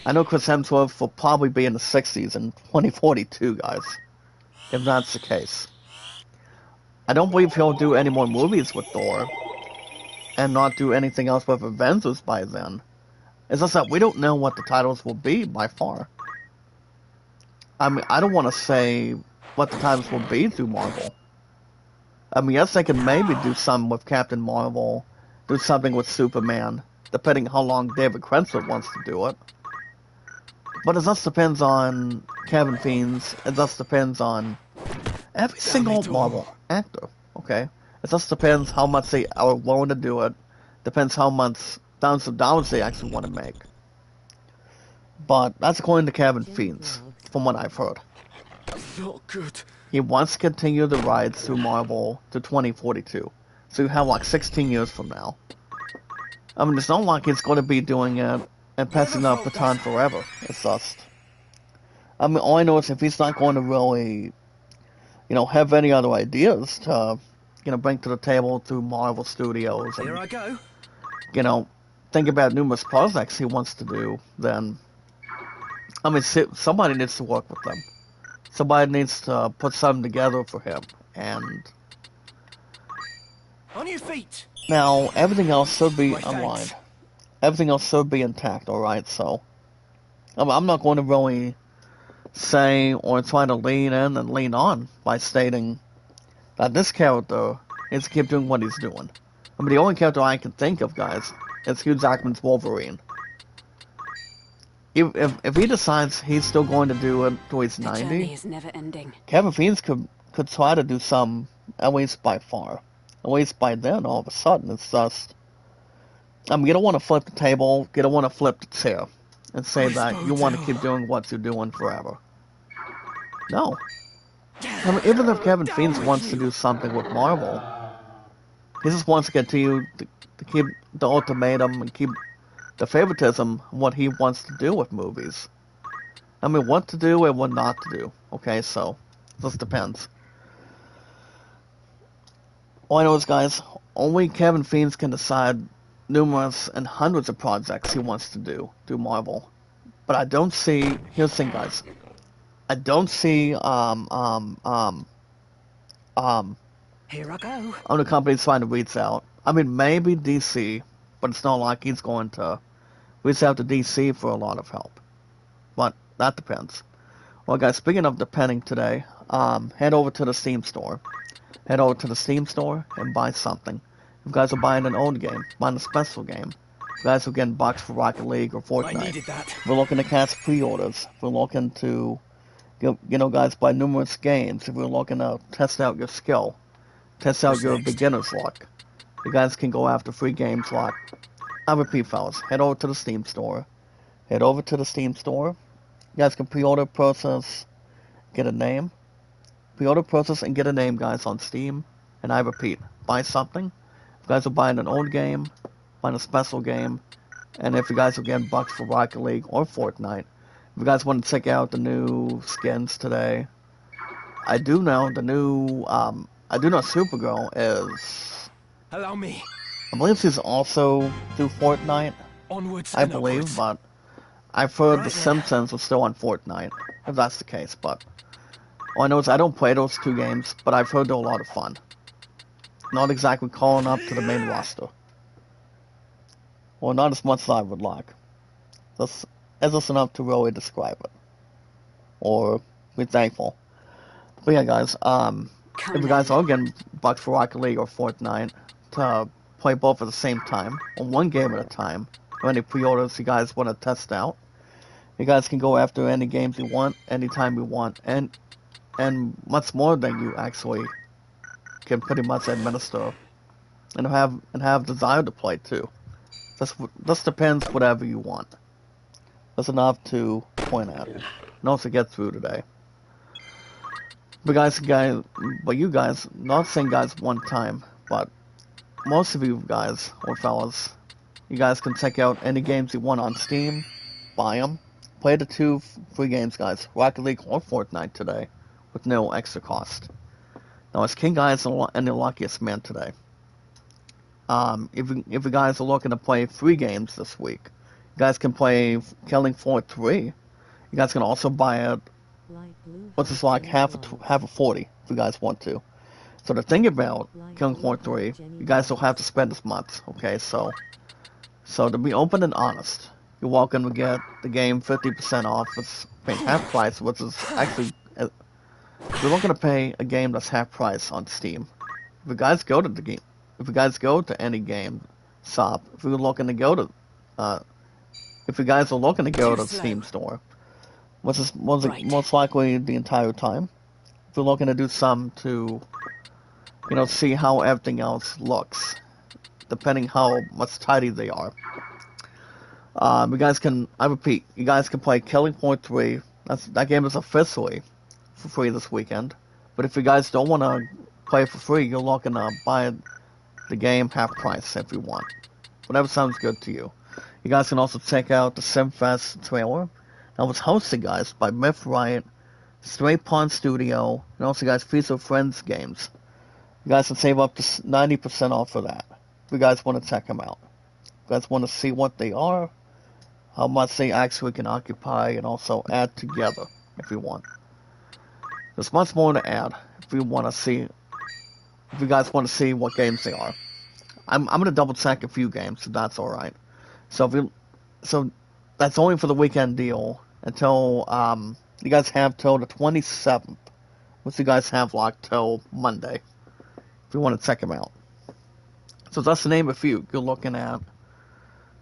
I know Chris Hemsworth will probably be in the 60s in 2042, guys, if that's the case. I don't believe he'll do any more movies with Thor. and not do anything else with Avengers by then. It's just that we don't know what the titles will be by far. I mean, I don't want to say what the titles will be through Marvel. I mean, yes, they can maybe do some with Captain Marvel, do something with Superman, depending how long David Krenslin wants to do it. But it just depends on Kevin Feens. It just depends on every single Marvel actor. Okay, it just depends how much they are willing to do it. Depends how much thousands of dollars they actually want to make. But that's according to Kevin Feens, from what I've heard. Not good. He wants to continue the rides through Marvel to 2042. So you have like 16 years from now. I mean, it's not like he's going to be doing it and passing the baton forever. It's just... I mean, all I know is if he's not going to really, have any other ideas to, bring to the table through Marvel Studios Here I and, go. Think about numerous projects he wants to do, then, I mean, somebody needs to work with them. Somebody needs to put something together for him, and On your feet. now everything else should be Why, online. thanks. Everything else should be intact, alright, so I'm not going to really say or try to lean in and lean on by stating that this character needs to keep doing what he's doing. I mean, the only character I can think of, guys, is Hugh Jackman's Wolverine. If he decides he's still going to do it till he's The 90, journey is never ending. Kevin Feens could try to do some, at least by far. At least by then, all of a sudden, it's just... I mean, you don't want to flip the table, you don't want to flip the chair, and say that you want to keep doing what you're doing forever. No. I mean, even if Kevin Feens wants to do something with Marvel, he just wants to continue to keep the ultimatum and keep the favoritism what he wants to do with movies. I mean, what to do and what not to do. Okay, so it just depends. All I know is, guys, only Kevin Feens can decide numerous and hundreds of projects he wants to do through Marvel. But I don't see... Here's the thing, guys. I don't see, Here I go. other companies trying to reach out. I mean, maybe DC, but it's not like he's going to reach out to DC for a lot of help. But that depends. Well, guys, speaking of depending today, head over to the Steam store. Head over to the Steam store and buy something. If you guys are buying an old game, buying a special game, if you guys are getting bucks for Rocket League or I Fortnite, needed that. if we're looking to catch pre-orders, if we're looking to, guys, buy numerous games, if we're looking to test out your skill, test out What's your next? beginner's luck, you guys can go after free games like... I repeat, fellas, head over to the Steam store. Head over to the Steam store. You guys can pre-order, process, get a name. Pre-order, process, and get a name, guys, on Steam. And I repeat, buy something. If you guys are buying an old game, buying a special game, and if you guys are getting bucks for Rocket League or Fortnite, if you guys want to check out the new skins today, I do know the new, Supergirl is... Allow me. I believe she's also through Fortnite, Onwards I and believe, upwards. but I've heard Right The then. Simpsons was still on Fortnite, if that's the case, but all I know is I don't play those two games, but I've heard they're a lot of fun. Not exactly calling up to the main roster. Well, not as much as I would like. That's just enough to really describe it. Or be thankful. But yeah, guys, if you guys are getting bucks for Rocket League or Fortnite to play both at the same time, or one game at a time, or any pre-orders you guys want to test out, you guys can go after any games you want, anytime you want, and much more than you actually can pretty much administer, and have desire to play too. This depends whatever you want. That's enough to point at, and also get through today. But you guys, not saying guys one time, but most of you guys, or fellas, you guys can check out any games you want on Steam, buy them, play the two free games, guys, Rocket League or Fortnite today, with no extra cost. Now, it's King Guys and the Luckiest Man today. If you guys are looking to play free games this week, you guys can play Killing Floor 3. You guys can also buy it, Light blue which is like half hearts a 40, if you guys want to. So the thing about Killing Floor 3, you guys don't have to spend this much, okay? So to be open and honest, you're welcome to get the game 50% off. It's paying half price, which is actually, if you're looking to pay a game that's half price on Steam, if you guys go to the game, if you guys go to any game shop, if you're looking to go to, if you guys are looking to go to the Steam store, which is most likely the entire time, if you're looking to do some to, see how everything else looks, depending how much tidy they are. You guys can, I repeat, you guys can play Killing Floor 3. That game is officially for free this weekend. But if you guys don't want to play for free, you're looking to buy the game half price if you want. Whatever sounds good to you. You guys can also check out the SimFest trailer. That was hosted, guys, by Myth Riot, Straight Pawn Studio, and also, guys, Feast of Friends games. You guys can save up to 90% off for that. If you guys want to check them out. If you guys want to see what they are, how much they actually can occupy, and also add together if you want. There's much more to add if you guys want to see what games they are. I'm gonna double check a few games, so that's alright. So that's only for the weekend deal until you guys have till the 27th, which you guys have locked till Monday if you want to check them out. So just to name a few, you're looking at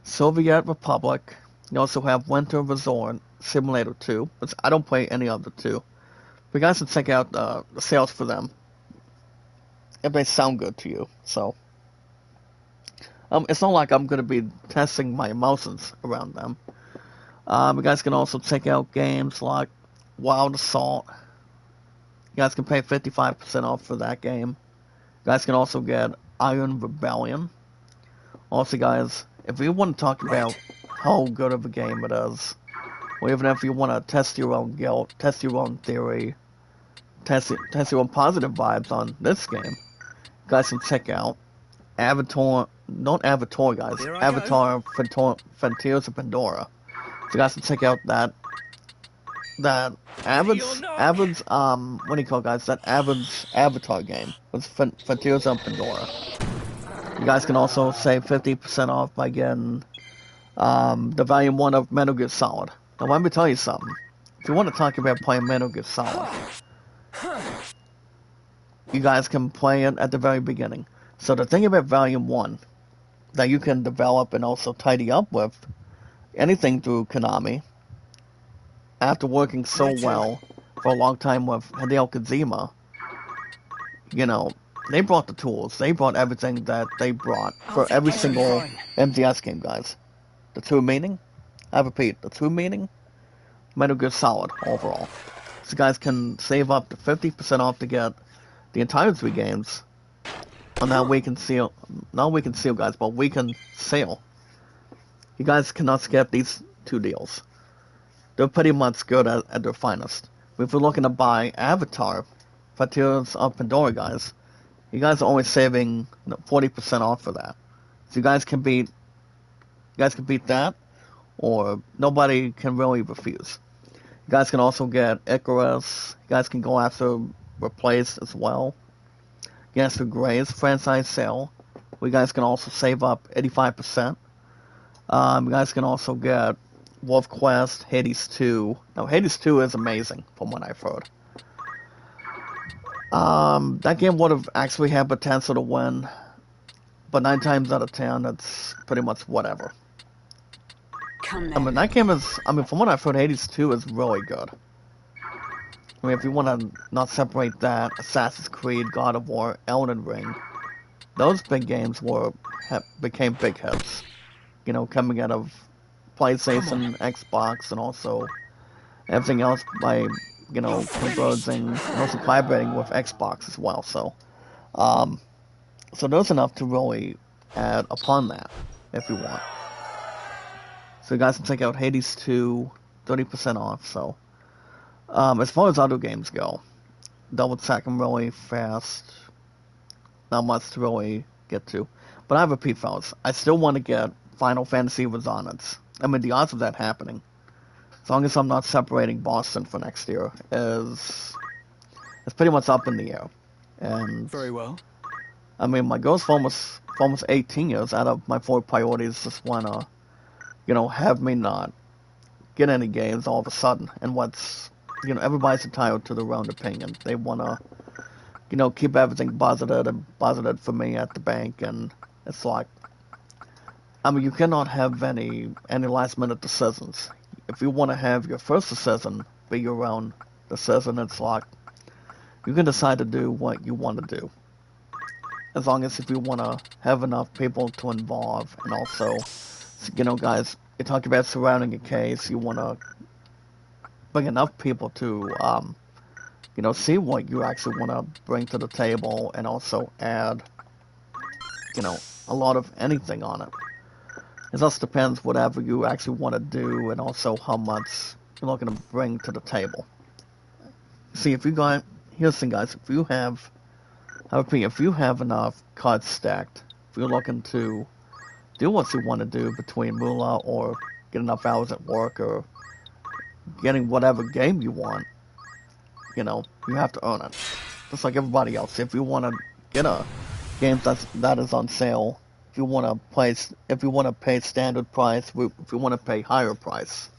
Soviet Republic. You also have Winter Resort Simulator 2, which I don't play any of the two. But you guys can check out the sales for them if they sound good to you. So it's not like I'm going to be testing my emotions around them. You guys can also check out games like Wild Assault. You guys can pay 55% off for that game. You guys can also get Iron Rebellion. Also, guys, if you want to talk about how good of a game it is, or even if you want to test your own guilt, test your own theory, test your own positive vibes on this game, you guys can check out Avatar, not Avatar, guys, Avatar Frontiers of Pandora. So you guys can check out that Avid's, what do you call it, guys, that Avid's Avatar game, with Frontiers of Pandora. You guys can also save 50% off by getting the Volume 1 of Metal Gear Solid. Now let me tell you something. If you want to talk about playing Metal Gear Solid, you guys can play it at the very beginning. So the thing about Volume 1 that you can develop and also tidy up with anything through Konami, after working so well for a long time with Hideo Kojima, they brought the tools. They brought everything that they brought for every single MGS game, guys. The true meaning, I repeat, the true meaning, Metal Gear Solid overall. So you guys can save up to 50% off to get the entire 3 games on that weekend sale. Not weekend sale, guys, but weekend sale. You guys cannot skip these 2 deals. They're pretty much good at their finest. If you're looking to buy Avatar, Frontiers of Pandora, guys, you guys are only saving 40% off for that. So you guys can beat that, or nobody can really refuse. You guys can also get Icarus. You guys can go after Replace as well. Yes, for Gray's franchise sale, you guys can also save up 85%. You guys can also get Wolf Quest, Hades 2. Now, Hades 2 is amazing, from what I've heard. That game would have actually had potential to win, but 9 times out of 10, it's pretty much whatever. That game is, from what I've heard, Hades 2 is really good. If you want to not separate that, Assassin's Creed, God of War, Elden Ring, those big games became big hits. Coming out of PlayStation, Xbox, and also everything else by, converging and also collaborating with Xbox as well. So there's enough to really add upon that if you want. So you guys can check out Hades 2, 30% off. So as far as other games go, double check them really fast. Not much to really get to. But I repeat, fellas, I still want to get Final Fantasy Resonance. The odds of that happening, as long as I'm not separating Boston for next year, is pretty much up in the air. And Very well. I mean, my goals for almost 18 years out of my 4 priorities just wanna, have me not get any games all of a sudden. And everybody's entitled to their own opinion. They wanna, keep everything budgeted for me at the bank, and it's like, I mean, you cannot have any last minute decisions. If you want to have your first decision be your own decision, it's like you can decide to do what you want to do, as long as if you want to have enough people to involve, and also, guys, you talk about surrounding a case. You want to bring enough people to, see what you actually want to bring to the table, and also add, a lot of anything on it. It just depends whatever you actually want to do, and also how much you're looking to bring to the table. See, here's the thing, guys. If you have enough cards stacked, if you're looking to do what you want to do between moolah or get enough hours at work or getting whatever game you want, you have to earn it. Just like everybody else. If you want to get a game that is on sale, if you want to pay standard price, if you want to pay higher price,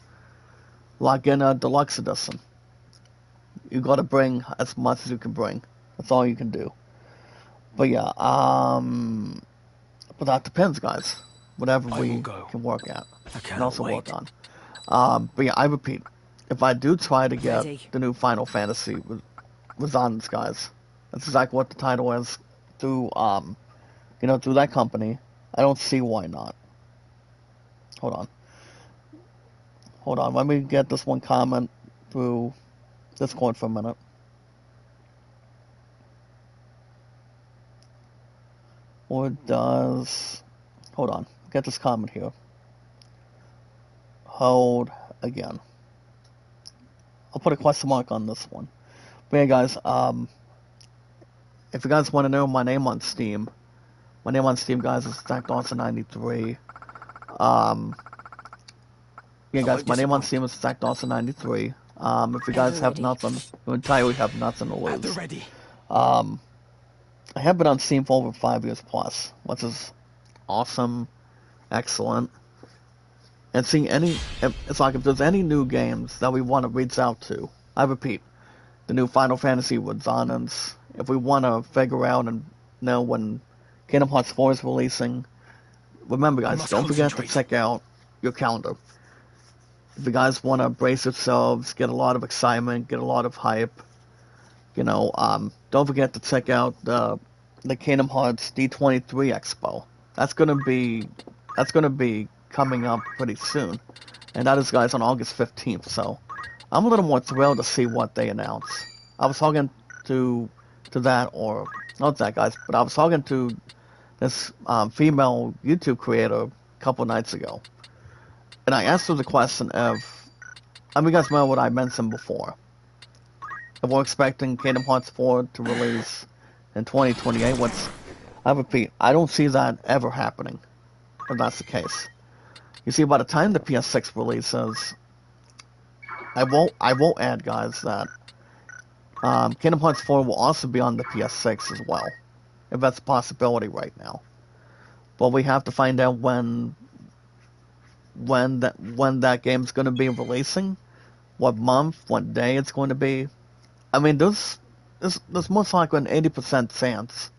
like in a deluxe edition, you got to bring as much as you can bring. That's all you can do. But yeah, but that depends, guys. Whatever we can work at and also work on. But yeah, I repeat, if I do try to get the new Final Fantasy with Zons, guys, that's exactly what the title is through through that company. I don't see why not. Hold on. Let me get this one comment through Discord for a minute. Or does... Hold on. Get this comment here. Hold again. I'll put a question mark on this one. But yeah, guys, if you guys want to know my name on Steam, guys, is ZachDawson93. Yeah, guys, my name on Steam is ZachDawson93. If you guys have nothing, you entirely have nothing to lose. I have been on Steam for over 5 years plus, which is awesome, excellent. And it's like if there's any new games that we want to reach out to, I repeat, the new Final Fantasy with Zonans, if we want to figure out and know when Kingdom Hearts 4 is releasing, remember, guys, don't forget to check out your calendar. If you guys want to brace yourselves, get a lot of excitement, get a lot of hype, don't forget to check out the Kingdom Hearts D23 Expo. That's gonna be coming up pretty soon, and that is, guys, on August 15th. So I'm a little more thrilled to see what they announce. I was talking to that, or not that, guys, but I was talking to this female YouTube creator a couple nights ago, and I asked her the question of, you guys know what I mentioned before. If we're expecting Kingdom Hearts 4 to release in 2028, I repeat, I don't see that ever happening, if that's the case. You see, by the time the PS6 releases, I won't add, guys, that Kingdom Hearts 4 will also be on the PS6 as well, if that's a possibility right now. But we have to find out when that game's going to be releasing, what month, what day it's going to be. I mean, there's most likely an 80% chance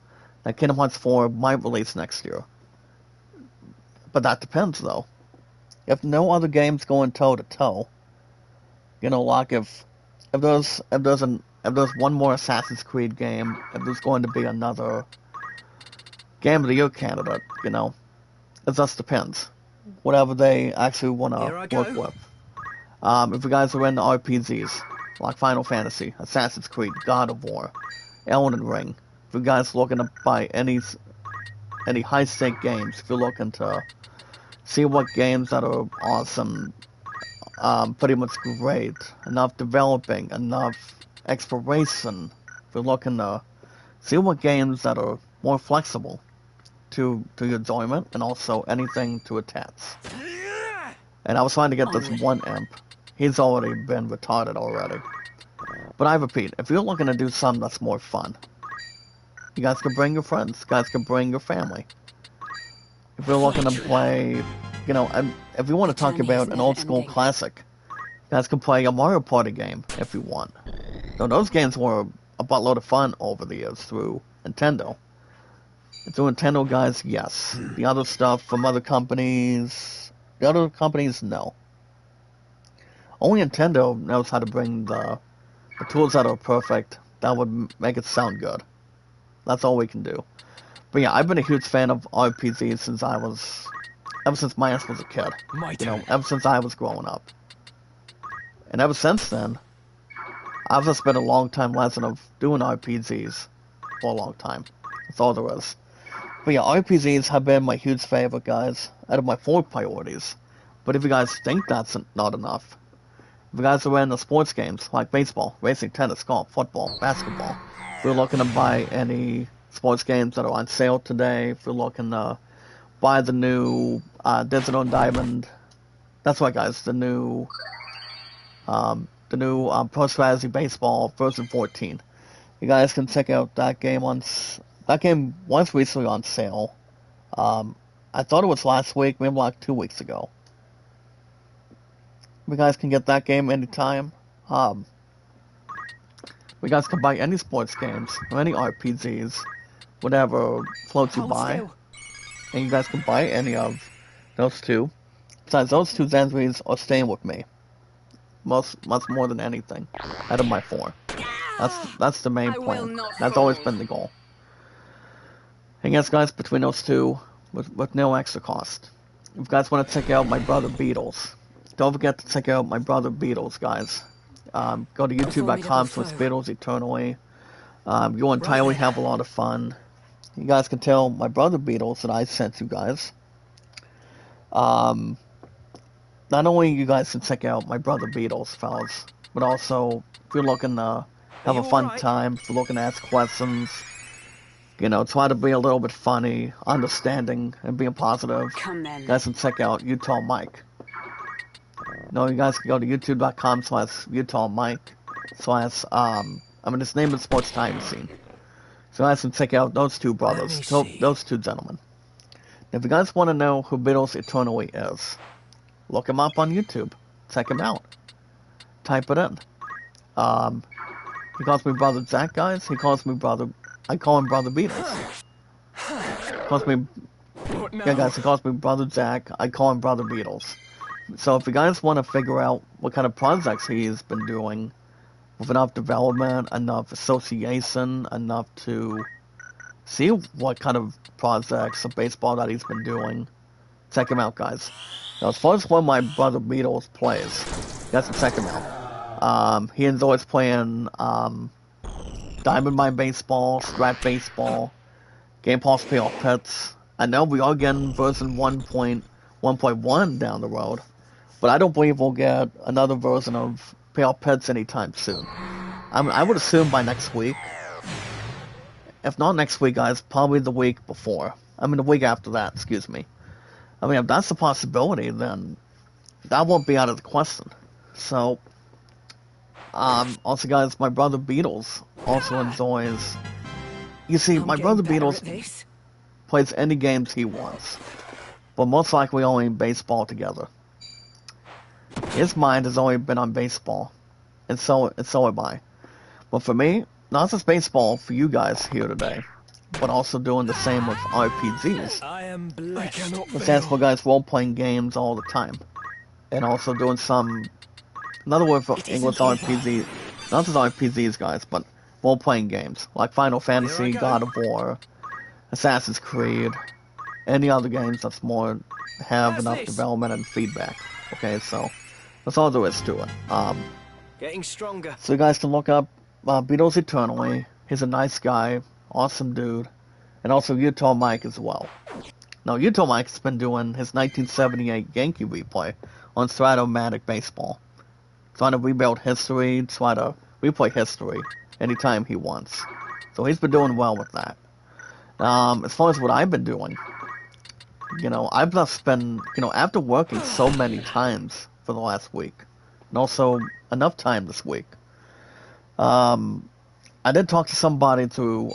that Kingdom Hearts 4 might release next year. But that depends, though. If no other games going toe to toe, like if there's one more Assassin's Creed game, if there's going to be another Game of the Year candidate, it just depends. Whatever they actually want to work with. If you guys are into RPGs, like Final Fantasy, Assassin's Creed, God of War, Elden Ring, if you guys looking to buy any high-stake games, if you're looking to see what games that are awesome, pretty much great, enough developing, enough exploration, if you're looking to see what games that are more flexible to your enjoyment, and also anything to attach. And I was trying to get this one imp. He's already been retarded already. But I repeat, if you're looking to do something that's more fun, You guys can bring your friends. You guys can bring your family. If you're looking to play, if you want to talk journey is about an old school never-ending. classic, you guys can play a Mario Party game if you want. Now, those games were a buttload of fun over the years through Nintendo. And through Nintendo, guys, yes. The other stuff from other companies, no. Only Nintendo knows how to bring the tools that are perfect that would make it sound good. That's all we can do. But yeah, I've been a huge fan of RPGs ever since my ass was a kid. My turn. Ever since I was growing up. And ever since then, I've just been a long time lesson of doing RPGs for a long time. That's all there is. But yeah, RPGs have been my huge favorite, guys, out of my 4 priorities. But if you guys think that's not enough, if you guys are into sports games like baseball, racing, tennis, golf, football, basketball, if you're looking to buy any sports games that are on sale today, if you're looking to buy the new Digital Diamond, that's right, guys, the new Pro Strategy Baseball version 14. You guys can check out that game that game was recently on sale. I thought it was last week, maybe like 2 weeks ago. You guys can get that game anytime. You guys can buy any sports games or any RPGs, whatever floats you Hold buy, still. and you guys can buy any of those two. Besides, those 2 Zenries are staying with me. Much more than anything out of my 4. That's the main I will plan. not That's always fall. been the goal. And yes, guys, between those 2, with no extra cost. If you guys want to check out my brother Beatles, don't forget to check out my brother Beatles, guys. Go to youtube.com/Beatles Eternally. You'll entirely have a lot of fun. You guys can tell my brother Beatles that I sent you guys. Not only you guys can check out my brother Beatles, fellas, but also if you're looking to have a fun time, if you're looking to ask questions, try to be a little bit funny, understanding, and being positive, Come you then. guys can check out Utah Mike. You guys can go to youtube.com/Utah Mike his name is Sports Time Scene. So you guys can check out those 2 brothers, me see. those 2 gentlemen. If you guys want to know who Beatles Eternally is, look him up on YouTube. Check him out. Type it in. He calls me Brother Zach, guys. I call him Brother Beatles. What now? Yeah, guys, he calls me Brother Zach. I call him Brother Beatles. So if you guys want to figure out what kind of projects he's been doing, with enough development, enough association, enough to see what kind of projects of baseball that he's been doing, check him out, guys. Now, as far as when my brother Beatles plays, you guys can check him out. He enjoys playing Diamond Mine Baseball, Strat Baseball, Game Pass Playoff Pits. I know we are getting version 1.1 down the road, but I don't believe we'll get another version of Playoff Pits anytime soon. I would assume by next week. If not next week, guys, probably the week before. The week after that, excuse me. If that's a possibility, then that won't be out of the question. So, also, guys, my brother Beatles also enjoys. You see, I'm my getting brother better Beatles at this. plays any games he wants, but most likely only baseball together. His mind has only been on baseball, and so have I. But for me, not just baseball for you guys here today, but also doing the same with RPGs. I am blessed. I cannot The fail. for guys role-playing games all the time, and also doing another word for It English isn't over. RPG, not just RPGs, guys, but role-playing games like Final Fantasy, go. God of War, Assassin's Creed, any other games that's more have How's enough this? development and feedback. Okay, so that's all there is to it. Getting stronger. So you guys can look up Beatles Eternally. He's a nice guy, awesome dude, and also Utah Mike as well. Now Utah Mike's been doing his 1978 Yankee replay on Stratomatic Baseball, trying to rebuild history, try to replay history anytime he wants. So he's been doing well with that. As far as what I've been doing, I've just been, after working so many times for the last week, and also enough time this week, I did talk to somebody through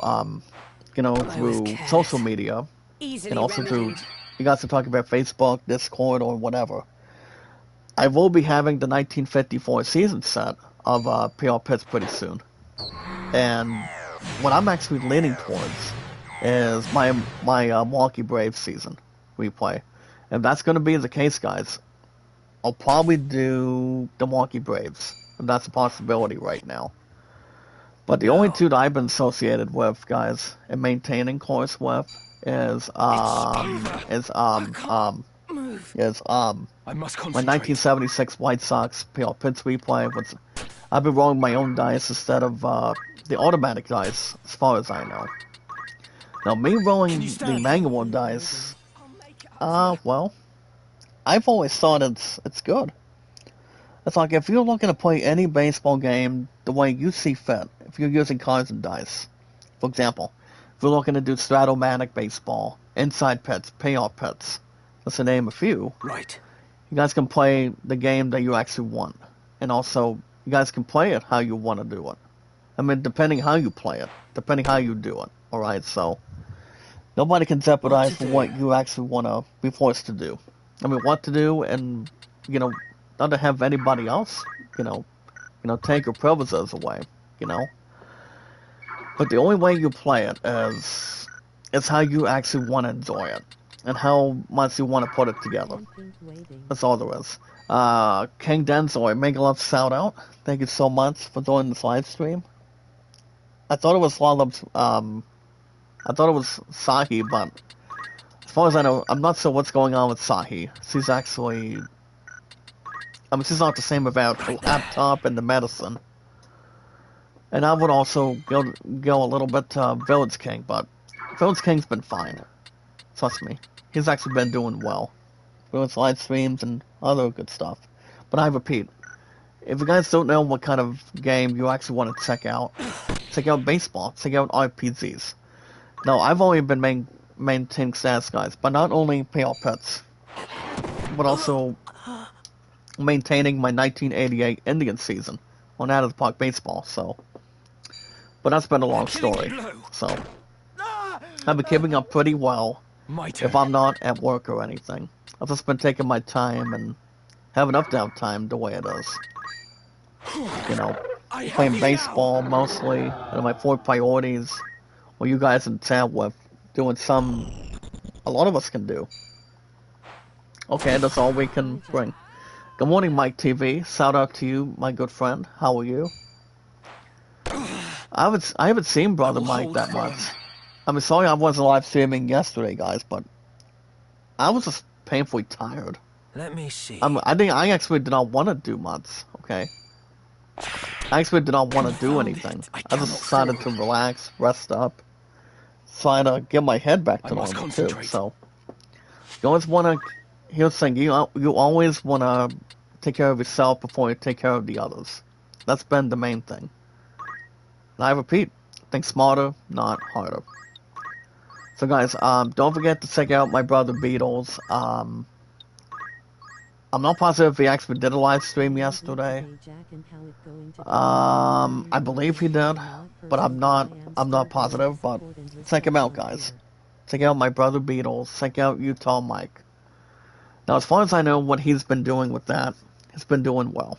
through social media, and also through, you guys can talk about Facebook, Discord, or whatever. I will be having the 1954 season set of PR Pits pretty soon. And what I'm actually leaning towards is my Milwaukee Braves season replay. If that's going to be the case, guys, I'll probably do the Milwaukee Braves. That's a possibility right now. But the only two that I've been associated with, guys, and maintaining course with is I must my concentrate. 1976 White Sox PR Pits replay. Which I've been rolling my own dice instead of the automatic dice, as far as I know. Now, me rolling the manual dice, well, I've always thought it's good. It's like if you're looking to play any baseball game the way you see fit, if you're using cards and dice. For example, if you're looking to do Stratomatic baseball, inside pits, payoff pits, just to name a few, Right. you guys can play the game that you actually want. And also, you guys can play it how you want to do it. I mean, depending how you play it, depending how you do it. Alright, so nobody can jeopardize what you actually want to be forced to do. I mean, what to do, and, not to have anybody else, take your privileges away, But the only way you play it is how you actually want to enjoy it, and how much you want to put it together. That's all there is. King Denzoy, make a love shout out. Thank you so much for joining this live stream. I thought it was I thought it was Sahi, but as far as I know, I'm not sure what's going on with Sahi. She's actually, she's not the same about the laptop and the medicine. And I would also go a little bit to Village King, but Village King's been fine. Trust me. He's actually been doing well. Doing live streams and other good stuff. But I repeat, if you guys don't know what kind of game you actually want to check out baseball, check out RPGs. Now, I've only been maintaining stats, guys, but not only payoff pets, but also maintaining my 1988 Indian season on Out of the Park Baseball, so. But that's been a long story, so. I've been keeping up pretty well if I'm not at work or anything. I've just been taking my time and have enough downtime the way it is. Playing baseball mostly, and my 4 priorities, what you guys in chat with, doing a lot of us can do. Okay, that's all we can bring. Good morning, Mike TV. Shout out to you, my good friend. How are you? I haven't seen Brother Mike that much. I'm sorry I wasn't live streaming yesterday, guys, but I was just painfully tired. Let me see. I actually did not want to do much, okay? I actually did not want to do anything. I just decided to relax, rest up, try to get my head back to normal too. So you always want to. Here's the thing: you always want to take care of yourself before you take care of the others. That's been the main thing. And I repeat: think smarter, not harder. So guys, don't forget to check out my brother Beatles. I'm not positive if he actually did a live stream yesterday. I believe he did, but I'm not positive. But check him out, guys. Check out my brother Beatles. Check out Utah Mike. Now, as far as I know, what he's been doing with that, he's been doing well.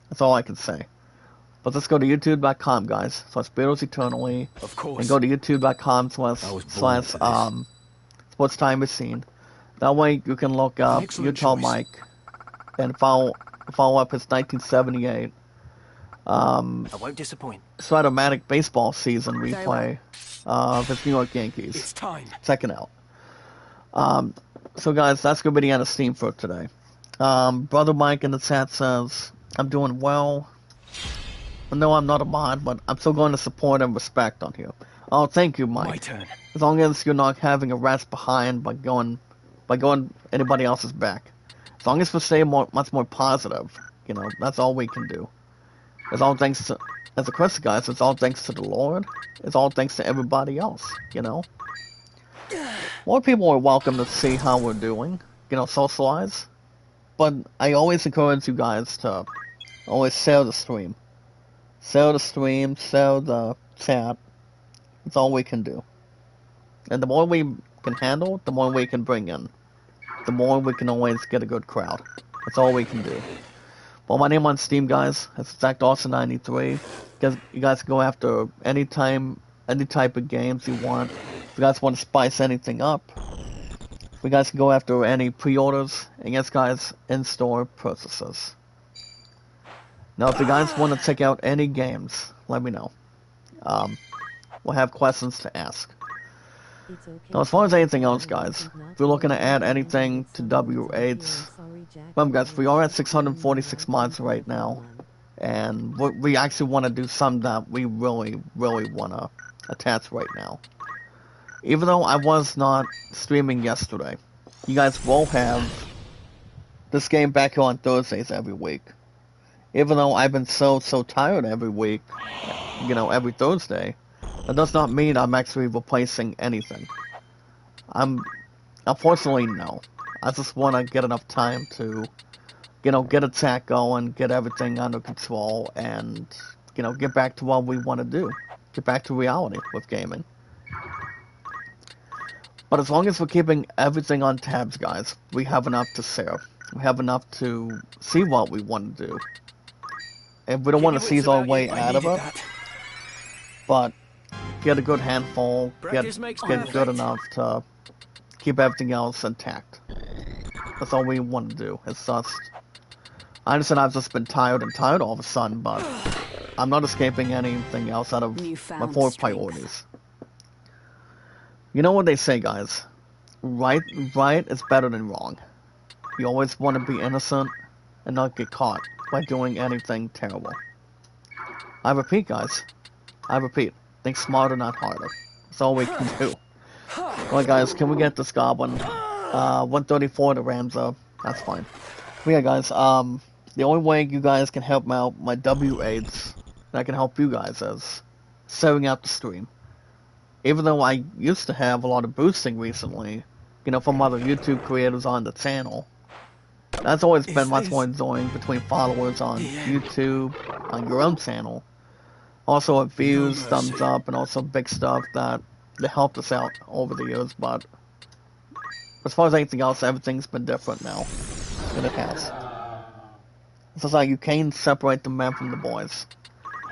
That's all I can say. But let's go to YouTube.com, guys. So it's Beatles Eternally. Of course. And go to YouTube.com slash Sports Time Machine. That way you can look up Utah Mike and follow up his 1978 I won't disappoint. Stratomatic baseball season replay of his New York Yankees. It's time. Check it out. So guys, that's gonna be the end of Steam for today. Brother Mike in the chat says, I'm doing well. No, I'm not a mod, but I'm still going to support and respect on here. Oh, thank you, Mike. My turn. As long as you're not having a rest behind by going anybody else's back. As long as we stay much more positive, that's all we can do. It's all thanks to, as a Christian, guys, it's all thanks to the Lord. It's all thanks to everybody else, More people are welcome to see how we're doing, socialize. But I always encourage you guys to always share the stream. Share the stream, share the chat. It's all we can do. And the more we can handle, the more we can bring in. The more we can always get a good crowd. That's all we can do. Well, my name on Steam, guys, it's ZachDawson93. You guys can go after any type of games you want. If you guys want to spice anything up, you guys can go after any pre-orders, and yes, guys, in-store purchases. Now, if you guys want to check out any games, let me know. We'll have questions to ask. Now, as far as anything else, guys, if you're looking to add anything to W8s, remember, guys, we are at 646 mods right now, and we actually want to do some that we really want to attach right now. Even though I was not streaming yesterday, you guys will have this game back here on Thursdays every week. Even though I've been so tired every week, every Thursday, that does not mean I'm actually replacing anything. Unfortunately, no. I just want to get enough time to, get a chat going, get everything under control, and, get back to what we want to do. Get back to reality with gaming. But as long as we're keeping everything on tabs, guys, we have enough to share. We have enough to see what we want to do. And we don't want to seize our way out of it. But get a good handful, get good enough to keep everything else intact. That's all we want to do. It's just, I understand I've just been tired all of a sudden, but I'm not escaping anything else out of my 4 priorities. You know what they say, guys? Right is better than wrong. You always want to be innocent and not get caught by doing anything terrible. I repeat, guys. Think smarter, not harder. That's all we can do. Alright, guys, can we get this goblin? 134 to Ramza. That's fine. Yeah, guys, the only way you guys can help out my W8s, and I can help you guys, is setting up the stream. Even though I used to have a lot of boosting recently, from other YouTube creators on the channel, that's always been much more enjoying between followers on YouTube, on your own channel. Also, views, thumbs up, and also big stuff that helped us out over the years. But as far as anything else, everything's been different now than it has. It's just like you can't separate the men from the boys.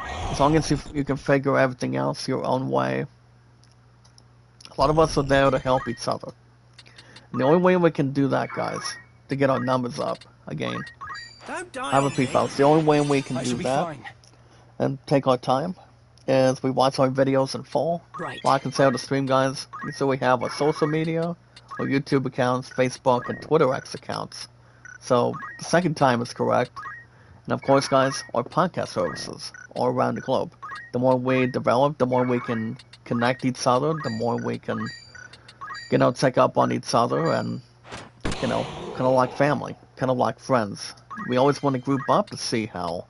As long as you can figure everything else your own way. A lot of us are there to help each other. And the only way we can do that, guys, to get our numbers up, again, I repeat, folks, the only way we can do that and take our time is we watch our videos in full. Like and share the stream, guys. So we have our social media, our YouTube accounts, Facebook, and Twitter X accounts. So the second time is correct. And of course, guys, our podcast services all around the globe. The more we develop, the more we can connect each other, the more we can, check up on each other and, kind of like family, kind of like friends. We always want to group up to see how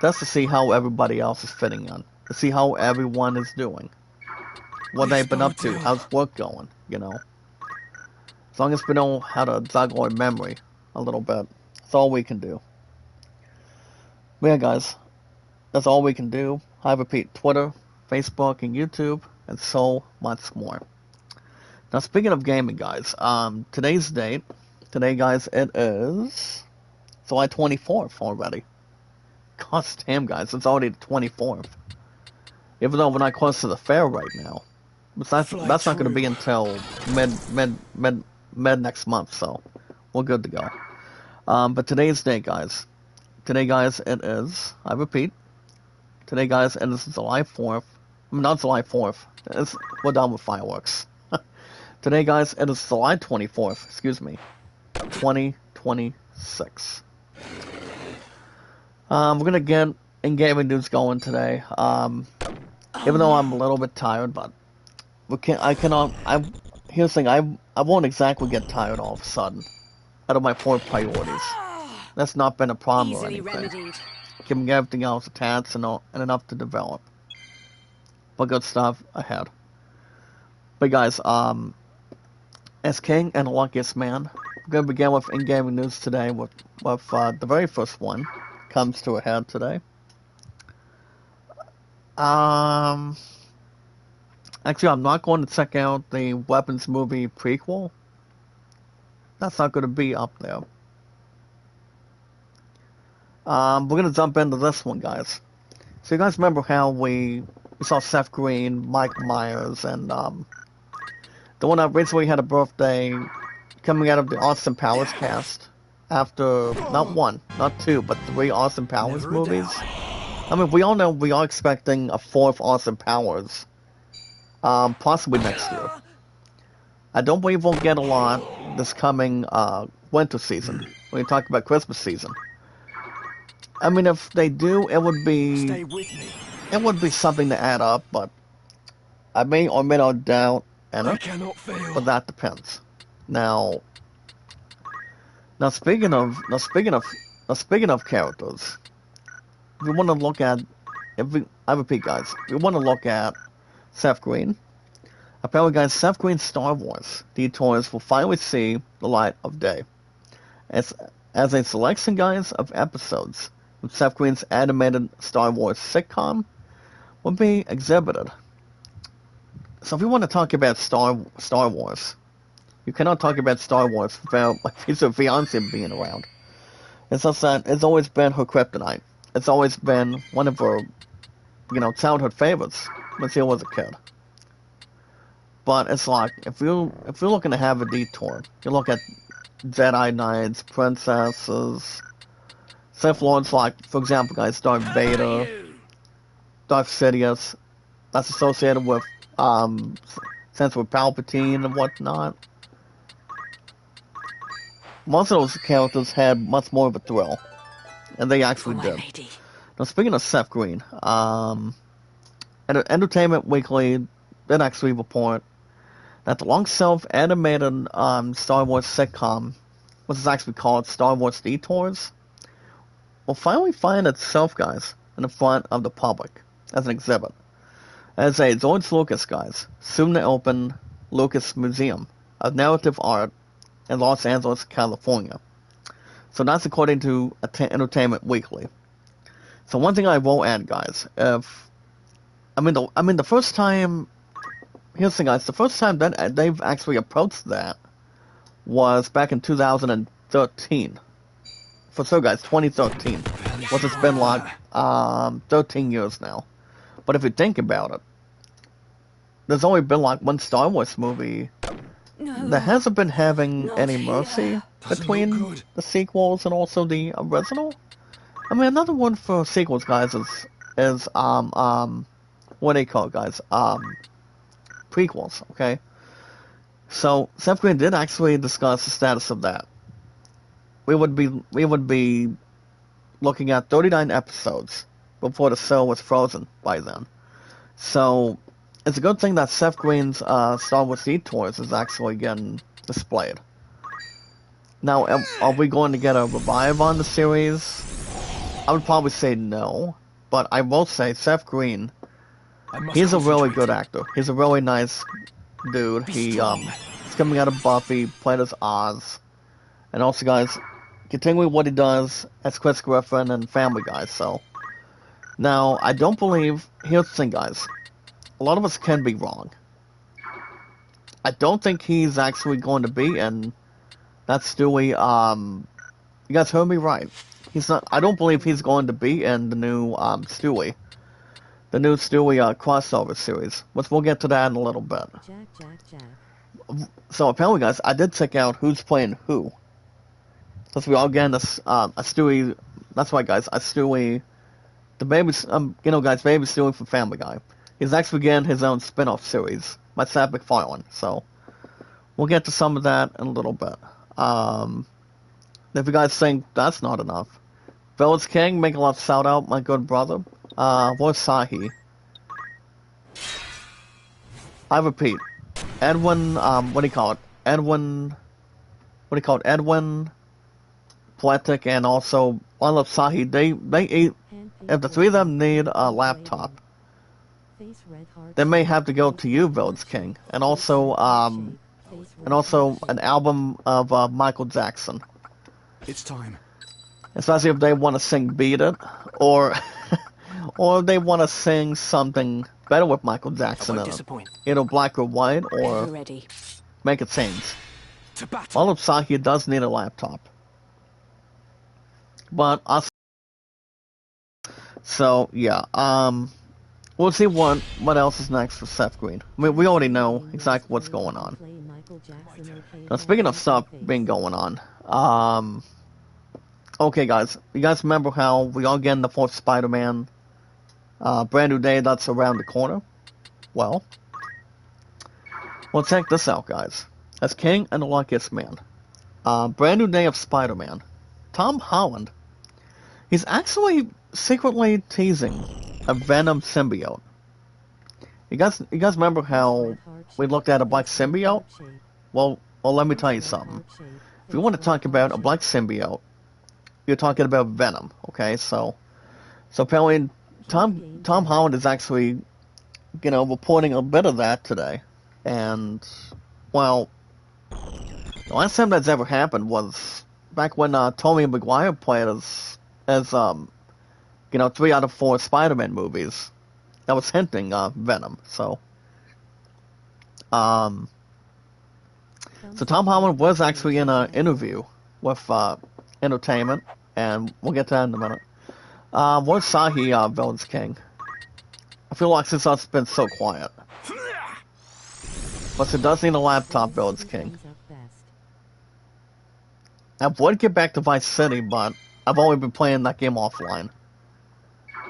everybody else is fitting in, to see how everyone is doing, what they've been up to, how's work going, As long as we know how to jog our memory a little bit, that's all we can do. But yeah, guys, that's all we can do. I repeat, Twitter, Facebook, and YouTube, and so much more. Now, speaking of gaming, guys, today's date, guys, it is July 24th already. Gosh damn, guys, it's already the 24th. Even though we're not close to the fair right now. But that's not going to be until mid next month, so we're good to go. But today's date, guys. Today, guys, it is, I repeat, today, guys, it is July 4th. Not July 4th. We're done with fireworks. Today, guys, it is July 24th, 2026. We're gonna get in-gaming news going today. Even though I'm a little bit tired, but here's the thing, I won't exactly get tired all of a sudden out of my 4 priorities. That's not been a problem or anything. Keeping everything else attached and enough to develop. But good stuff ahead. But guys, as king and the luckiest man, we're gonna begin with in-gaming news today with the very first one comes to a head today. Actually, I'm not going to check out the Weapons movie prequel. That's not going to be up there. We're going to jump into this one, guys. So you guys remember how we saw Seth Green, Mike Myers, and the one that recently had a birthday coming out of the Austin Powers cast after not one, not two, but 3 Austin Powers movies. I mean, we all know we are expecting a 4th Austin Powers, possibly next year. I don't believe we'll get a lot this coming winter season when you talk about Christmas season. I mean, if they do, it would be something to add up, but I may or may not doubt it, but that depends. Now speaking of characters, if we want to look at, I repeat, guys, if we want to look at Seth Green. Apparently, guys, Seth Green's Star Wars detours will finally see the light of day. As a selection, guys, of episodes of Seth Green's animated Star Wars sitcom will be exhibited. So if you want to talk about Star Wars, you cannot talk about Star Wars without his fiance being around. It's just that it's always been her kryptonite. It's always been one of her, childhood favorites when she was a kid. But it's like, if you're looking to have a detour, you look at Jedi Knights, princesses, Sith Lords, like, for example, guys, Darth Vader, Darth Sidious, that's associated with, Senator Palpatine and whatnot. Most of those characters had much more of a thrill, and they actually did. Lady. Now, speaking of Seth Green, Entertainment Weekly did actually report that the long-shelf animated Star Wars sitcom, which is actually called Star Wars Detours, will finally find itself, guys, in the front of the public as an exhibit. As a George Lucas, guys, soon to open Lucas Museum of Narrative Art in Los Angeles, California. So that's according to Entertainment Weekly. So one thing I will add, guys, the first time. Here's the thing, guys. The first time that they've actually approached that was back in 2013. For so, guys, 2013. Which it's been like 13 years now. But if you think about it, there's only been like one Star Wars movie that hasn't been having any mercy between the sequels and also the original. I mean, another one for sequels, guys, is what do you call it, guys? Prequels, okay? So, Seth Green did actually discuss the status of that. We would be looking at 39 episodes before the show was frozen by then. So, it's a good thing that Seth Green's Star Wars Detours is actually getting displayed. Now, are we going to get a revive on the series? I would probably say no, but I will say Seth Green, he's a really good actor. He's a really nice dude. He's coming out of Buffy, played as Oz, and also, guys, continuing what he does as Chris Griffin and Family Guy. So now I don't believe. Here's the thing, guys. A lot of us can be wrong. I don't think he's actually going to be in that Stewie. You guys heard me right. He's not. I don't believe he's going to be in the new Stewie. The new Stewie crossover series, which we'll get to that in a little bit. Jack. So apparently, guys, I did check out who's playing who. Because we all getting a Stewie. That's right, guys, a Stewie. The baby, guys, baby Stewie from Family Guy. He's actually getting his own spin-off series by Seth MacFarlane. So we'll get to some of that in a little bit. If you guys think that's not enough, Village King, make a lot of shout out, my good brother. Where's Sahi? I repeat, Edwin, Edwin Poetic, and also Olive Sahi, they eat, if the three of them need a laptop, they may have to go to you, Village King, and also an album of Michael Jackson. It's time. Especially if they want to sing Beat It, or or they want to sing something better with Michael I Jackson won't in it. disappoint. Either black or white, or Ever ready. make it scenes. To battle. While Saki does need a laptop. But us. So yeah, we'll see what else is next for Seth Green. I mean, we already know exactly what's going on. Now, speaking of stuff being going on, okay, guys, you guys remember how we all getting the fourth Spider-Man, brand new day that's around the corner? Well, check this out, guys. As King and the Luckiest Man, brand new day of Spider-Man, Tom Holland, he's actually secretly teasing a Venom symbiote. You guys remember how we looked at a black symbiote? Well, let me tell you something. If you want to talk about a black symbiote, you're talking about Venom, okay? So apparently Tom Holland is actually, reporting a bit of that today. And, well, the last time that's ever happened was back when Tobey Maguire played as 3 out of 4 Spider-Man movies. That was hinting Venom. So Tom Holland was actually in an interview with Entertainment, and we'll get to that in a minute. What Sahi, Villains King? I feel like since it's been so quiet. But it does need a laptop, Villains King. I would get back to Vice City, but I've only been playing that game offline.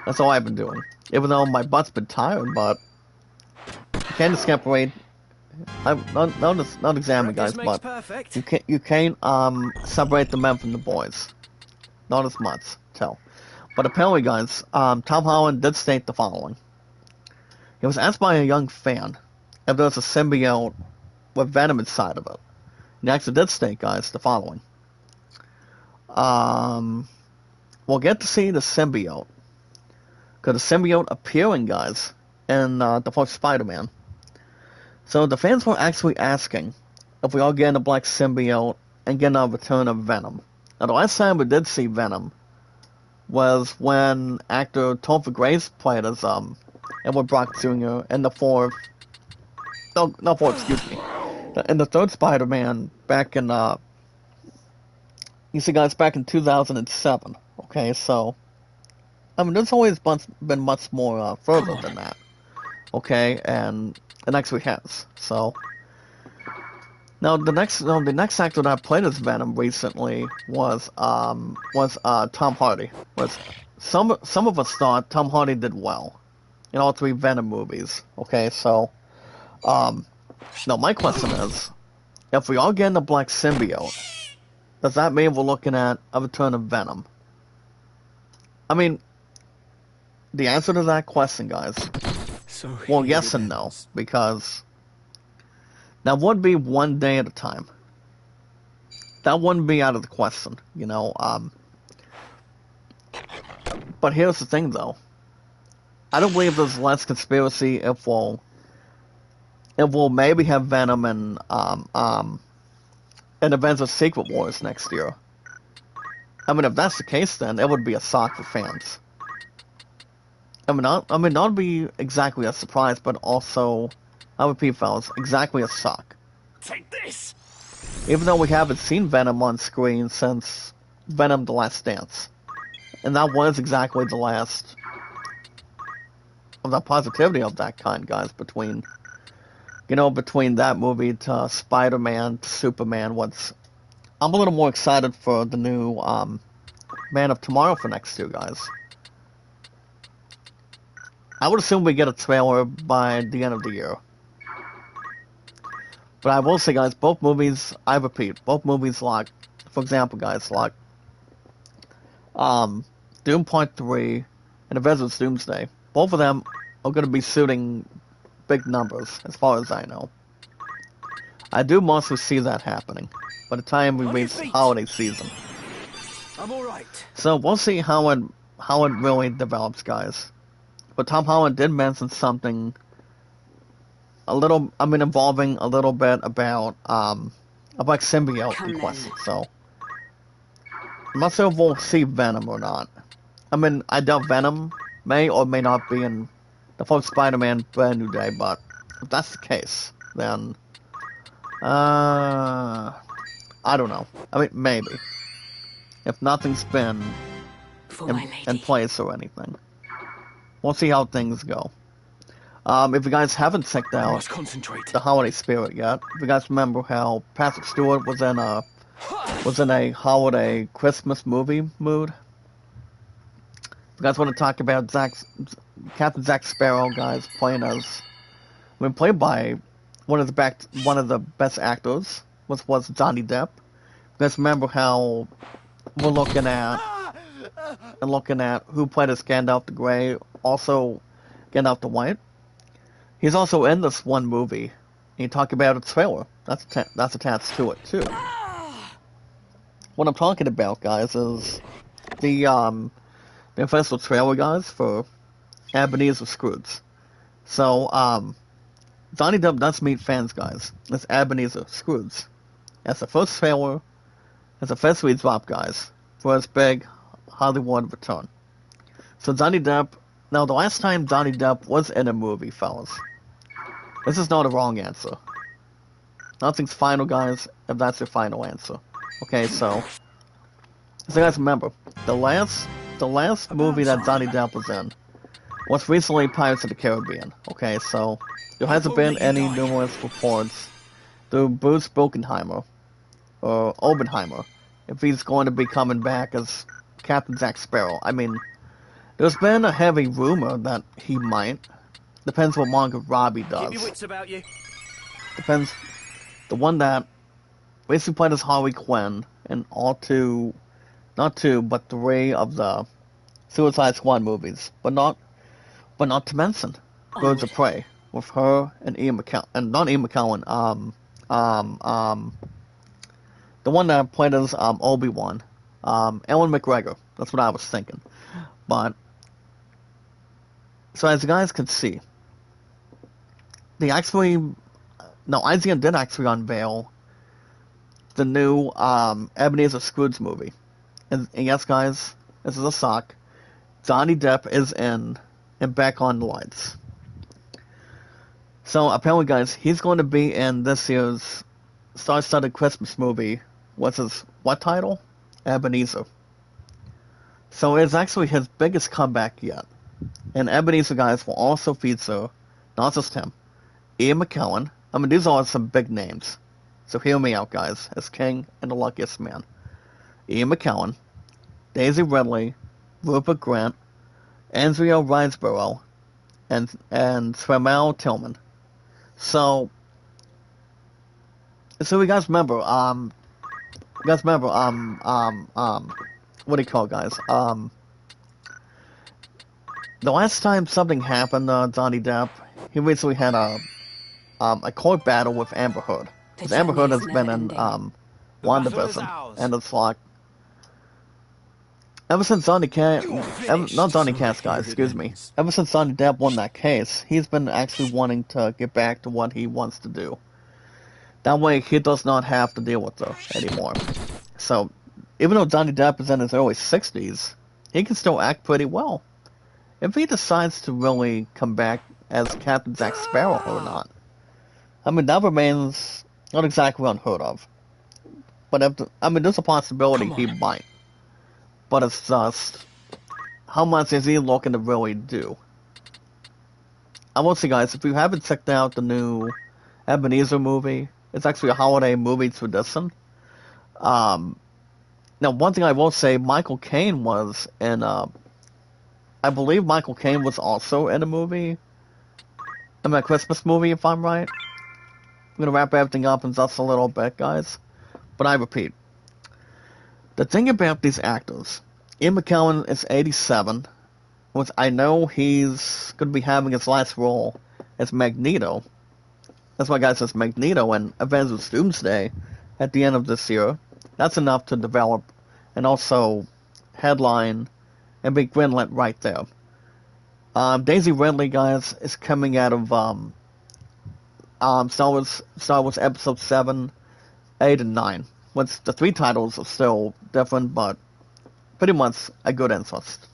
That's all I've been doing. Even though my butt's been tired, but you can't separate. Not examine, guys, but you can't separate the men from the boys. Not as much, tell. But apparently, guys, Tom Holland did state the following. He was asked by a young fan if there was a symbiote with Venom inside of it. He actually did state, guys, the following. We'll get to see the symbiote. Because the symbiote appearing, guys, in the first Spider-Man. So the fans were actually asking if we all get a black symbiote and get a return of Venom. Now, the last time we did see Venom was when actor Topher Grace played as Edward Brock Jr. in the fourth, excuse me, in the third Spider-Man back in, you see, guys, back in 2007. Okay, so I mean, there's always been much more further than that. Okay, and it actually has. So now the next actor that played as Venom recently was Tom Hardy. Some of us thought Tom Hardy did well in all 3 Venom movies. Okay, so now my question is, if we all get in a black symbiote, does that mean we're looking at a return of Venom? I mean, the answer to that question, guys, well, yes and no, because that would be one day at a time. That wouldn't be out of the question, But here's the thing, though. I don't believe there's less conspiracy if we'll maybe have Venom and Avengers Secret Wars next year. I mean, if that's the case, then it would be a shock for fans. I mean, that would be exactly a surprise, but also, I would repeat, fellas, exactly a shock. Take this! Even though we haven't seen Venom on screen since Venom: The Last Dance. And that was exactly the last of the positivity of that kind, guys, between that movie to Spider-Man to Superman. I'm a little more excited for the new Man of Tomorrow for next year, guys. I would assume we get a trailer by the end of the year. But I will say, guys, both movies, I repeat, both movies like, for example, guys, like Doom Part 3 and Avengers Doomsday, both of them are going to be shooting big numbers, as far as I know. I do mostly see that happening by the time we reach holiday season. I'm all right. So we'll see how it really develops, guys. But Tom Holland did mention something involving a little bit about symbiote requests. So I'm not sure if we'll see Venom or not. I mean, I doubt Venom may or may not be in the first Spider-Man Brand New Day, but if that's the case, then, I don't know. I mean, maybe. If nothing's been For my in lady. place or anything. We'll see how things go. If you guys haven't checked I out must concentrate. the holiday spirit yet, if you guys remember how Patrick Stewart was in a holiday Christmas movie mood, if you guys want to talk about Captain Jack Sparrow, guys, played by one of the best actors, which was Johnny Depp. You guys remember how we're looking at who played as Gandalf the Grey, also Gandalf the White. He's also in this one movie. And you talk about a trailer that's attached to it too. What I'm talking about, guys, is the official trailer, guys, for Ebenezer Scrooge. So, Johnny Depp does meet fans, guys. It's Ebenezer Scrooge. That's the first trailer. It's officially dropped, guys, for his big Hollywood return. So Johnny Depp. Now, the last time Johnny Depp was in a movie, fellas, this is not a wrong answer. Nothing's final, guys, if that's your final answer. Okay, so you guys remember, the last movie that Johnny Depp was in was recently Pirates of the Caribbean. Okay, so there hasn't been any numerous reports through Bruce Bokenheimer, or Oppenheimer, if he's going to be coming back as Captain Jack Sparrow. I mean, there's been a heavy rumor that he might. Depends what Margot Robbie Keep your does. wits about you. Depends. The one that basically played as Harley Quinn in not two, but three of the Suicide Squad movies. But not to mention Birds of Prey with her and Ian McKellen, and not Ian McKellen. The one that played as Obi-Wan, Ewan McGregor. That's what I was thinking. But so as you guys can see, IGN did actually unveil the new Ebenezer Scrooge movie. And yes, guys, this is a sock. Johnny Depp is in and back on the lights. So apparently, guys, he's going to be in this year's star-studded Christmas movie. What's his what title? Ebenezer. So it's actually his biggest comeback yet. And Ebenezer, guys, will also feature, not just him, Ian McKellen. I mean, these are some big names. So hear me out, guys, as King and the Luckiest Man. Ian McKellen, Daisy Ridley, Rupert Grint, Andrea Riseborough, and Tremel Tillman. So you guys remember, what do you call it, guys? The last time something happened, Johnny Depp, he recently had a court battle with Amber Heard. Because Amber Heard has been in WandaVision, and it's like ever since Johnny Cash, not Johnny Cash, guys, excuse me. Ever since Johnny Depp won that case, he's been actually wanting to get back to what he wants to do. That way, he does not have to deal with her anymore. So, even though Johnny Depp is in his early 60s, he can still act pretty well. If he decides to really come back as Captain Jack Sparrow or not, I mean, that remains not exactly unheard of. But there's a possibility he might. But it's just, how much is he looking to really do? I will say, guys, if you haven't checked out the new Ebenezer movie, it's actually a holiday movie tradition. Now, one thing I will say, Michael Caine was in I believe Michael Caine was also in a movie. A Christmas movie, if I'm right. I'm going to wrap everything up in just a little bit, guys. But I repeat. The thing about these actors, Ian McKellen is 87, which I know he's going to be having his last role as Magneto. That's why, guys, it's Magneto and Avengers Doomsday at the end of this year. That's enough to develop and also headline and be greenlit right there. Daisy Ridley, guys, is coming out of Star Wars Episode 7, 8, and 9. Which the three titles are still different, but pretty much a good interest.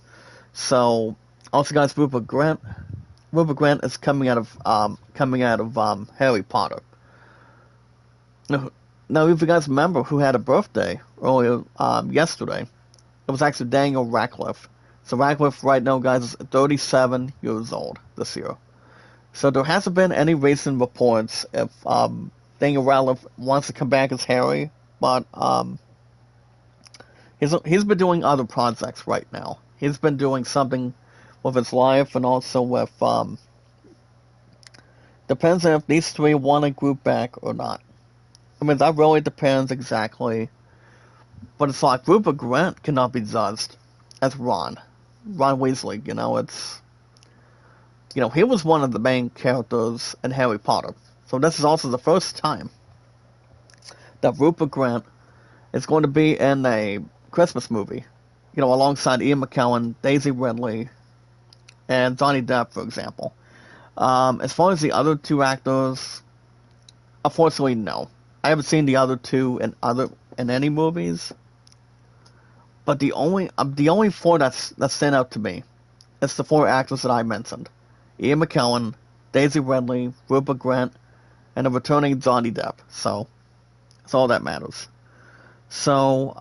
So, Also, guys, Rupert Grant is coming out of Harry Potter. Now, if you guys remember who had a birthday earlier yesterday, it was actually Daniel Radcliffe. So Radcliffe right now, guys, is 37 years old this year. So there hasn't been any recent reports if Daniel Radcliffe wants to come back as Harry, but he's been doing other projects right now. He's been doing something with his life and also with depends on if these three want to group back or not. I mean that really depends exactly. But it's like Rupert Grant cannot be judged as Ron Weasley. He was one of the main characters in Harry Potter. So this is also the first time that Rupert Grant is going to be in a Christmas movie. Alongside Ian McKellen, Daisy Ridley, and Johnny Depp, for example. As far as the other two actors, unfortunately, no. I haven't seen the other two in any movies. But the only four that stand out to me is the four actors that I mentioned: Ian McKellen, Daisy Ridley, Rupert Grant, and a returning Johnny Depp. So that's all that matters. So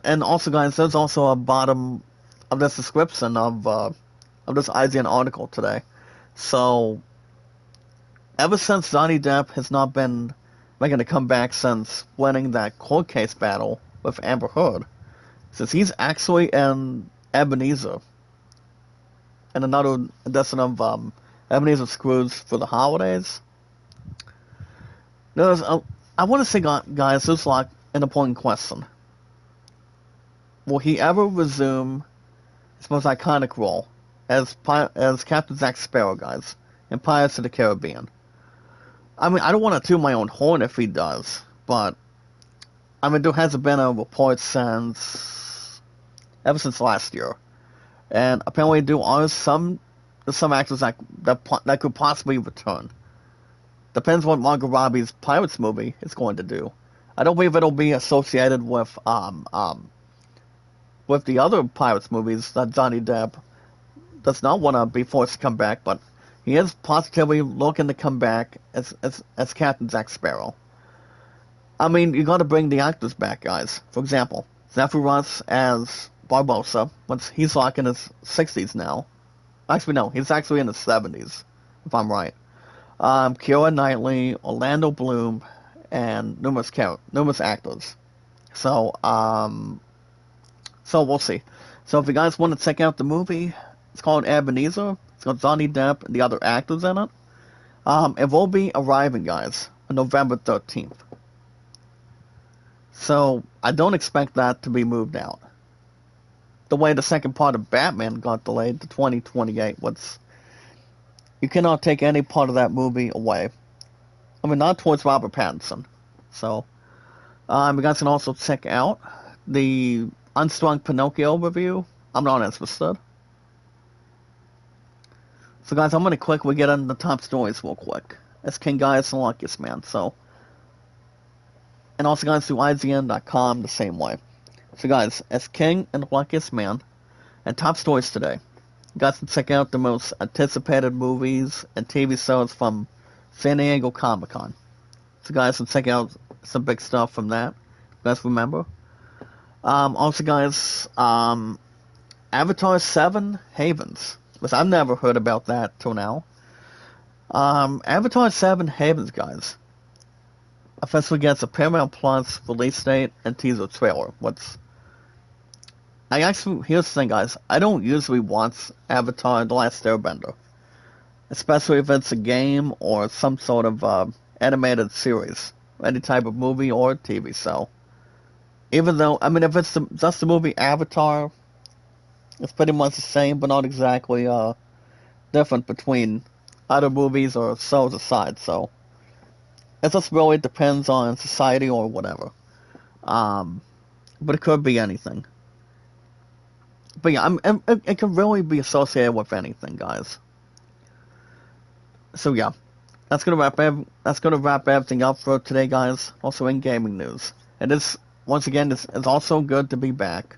and also, guys, there's also a bottom of this description of this IGN article today. So ever since Johnny Depp has not been making a comeback since winning that court case battle with Amber Heard, since he's actually in Ebenezer, and another edition of Ebenezer Scrooge for the holidays. I want to say, guys, this is like an important question. Will he ever resume his most iconic role as Captain Jack Sparrow, guys, in Pirates of the Caribbean? I mean, I don't want to toot my own horn if he does, but I mean, there hasn't been a report ever since last year, and apparently there are some actors that could possibly return. Depends what Margot Robbie's Pirates movie is going to do. I don't believe it'll be associated with the other Pirates movies that Johnny Depp does not want to be forced to come back, but he is positively looking to come back as Captain Jack Sparrow. I mean, you got to bring the actors back, guys. For example, Zephyr Ross as Barbossa, once he's like in his 60s now. Actually, no, he's actually in his 70s, if I'm right. Keira Knightley, Orlando Bloom, and numerous actors. So we'll see. So if you guys want to check out the movie, it's called Ebenezer. It's got Johnny Depp and the other actors in it. It will be arriving, guys, on November 13th. So I don't expect that to be moved out. The way the second part of Batman got delayed to 2028 was... You cannot take any part of that movie away. I mean, not towards Robert Pattinson. So, you guys can also check out the Unstrung Pinocchio review. I'm not interested. So, guys, I'm going to quickly get into the top stories real quick. It's King Gaius and Luckiest Man, so... And also, guys, through IGN.com the same way. So, guys, it's King and Luckiest Man. And top stories today. You guys can check out the most anticipated movies and TV shows from San Diego Comic-Con. So, guys, can check out some big stuff from that. You guys remember? Also, guys, Avatar 7 Havens. Because I've never heard about that till now. Avatar 7 Havens, guys, officially gets a Paramount Plus release date and teaser trailer. Here's the thing, guys. I don't usually watch Avatar The Last Airbender, especially if it's a game or some sort of animated series, any type of movie or TV show. Even though, I mean, if it's just the movie Avatar, it's pretty much the same, but not exactly different between other movies or shows aside. So it just really depends on society or whatever. But it could be anything. But yeah, it can really be associated with anything, guys. So yeah, that's gonna wrap everything up for today, guys. Also in gaming news, once again, it's also good to be back.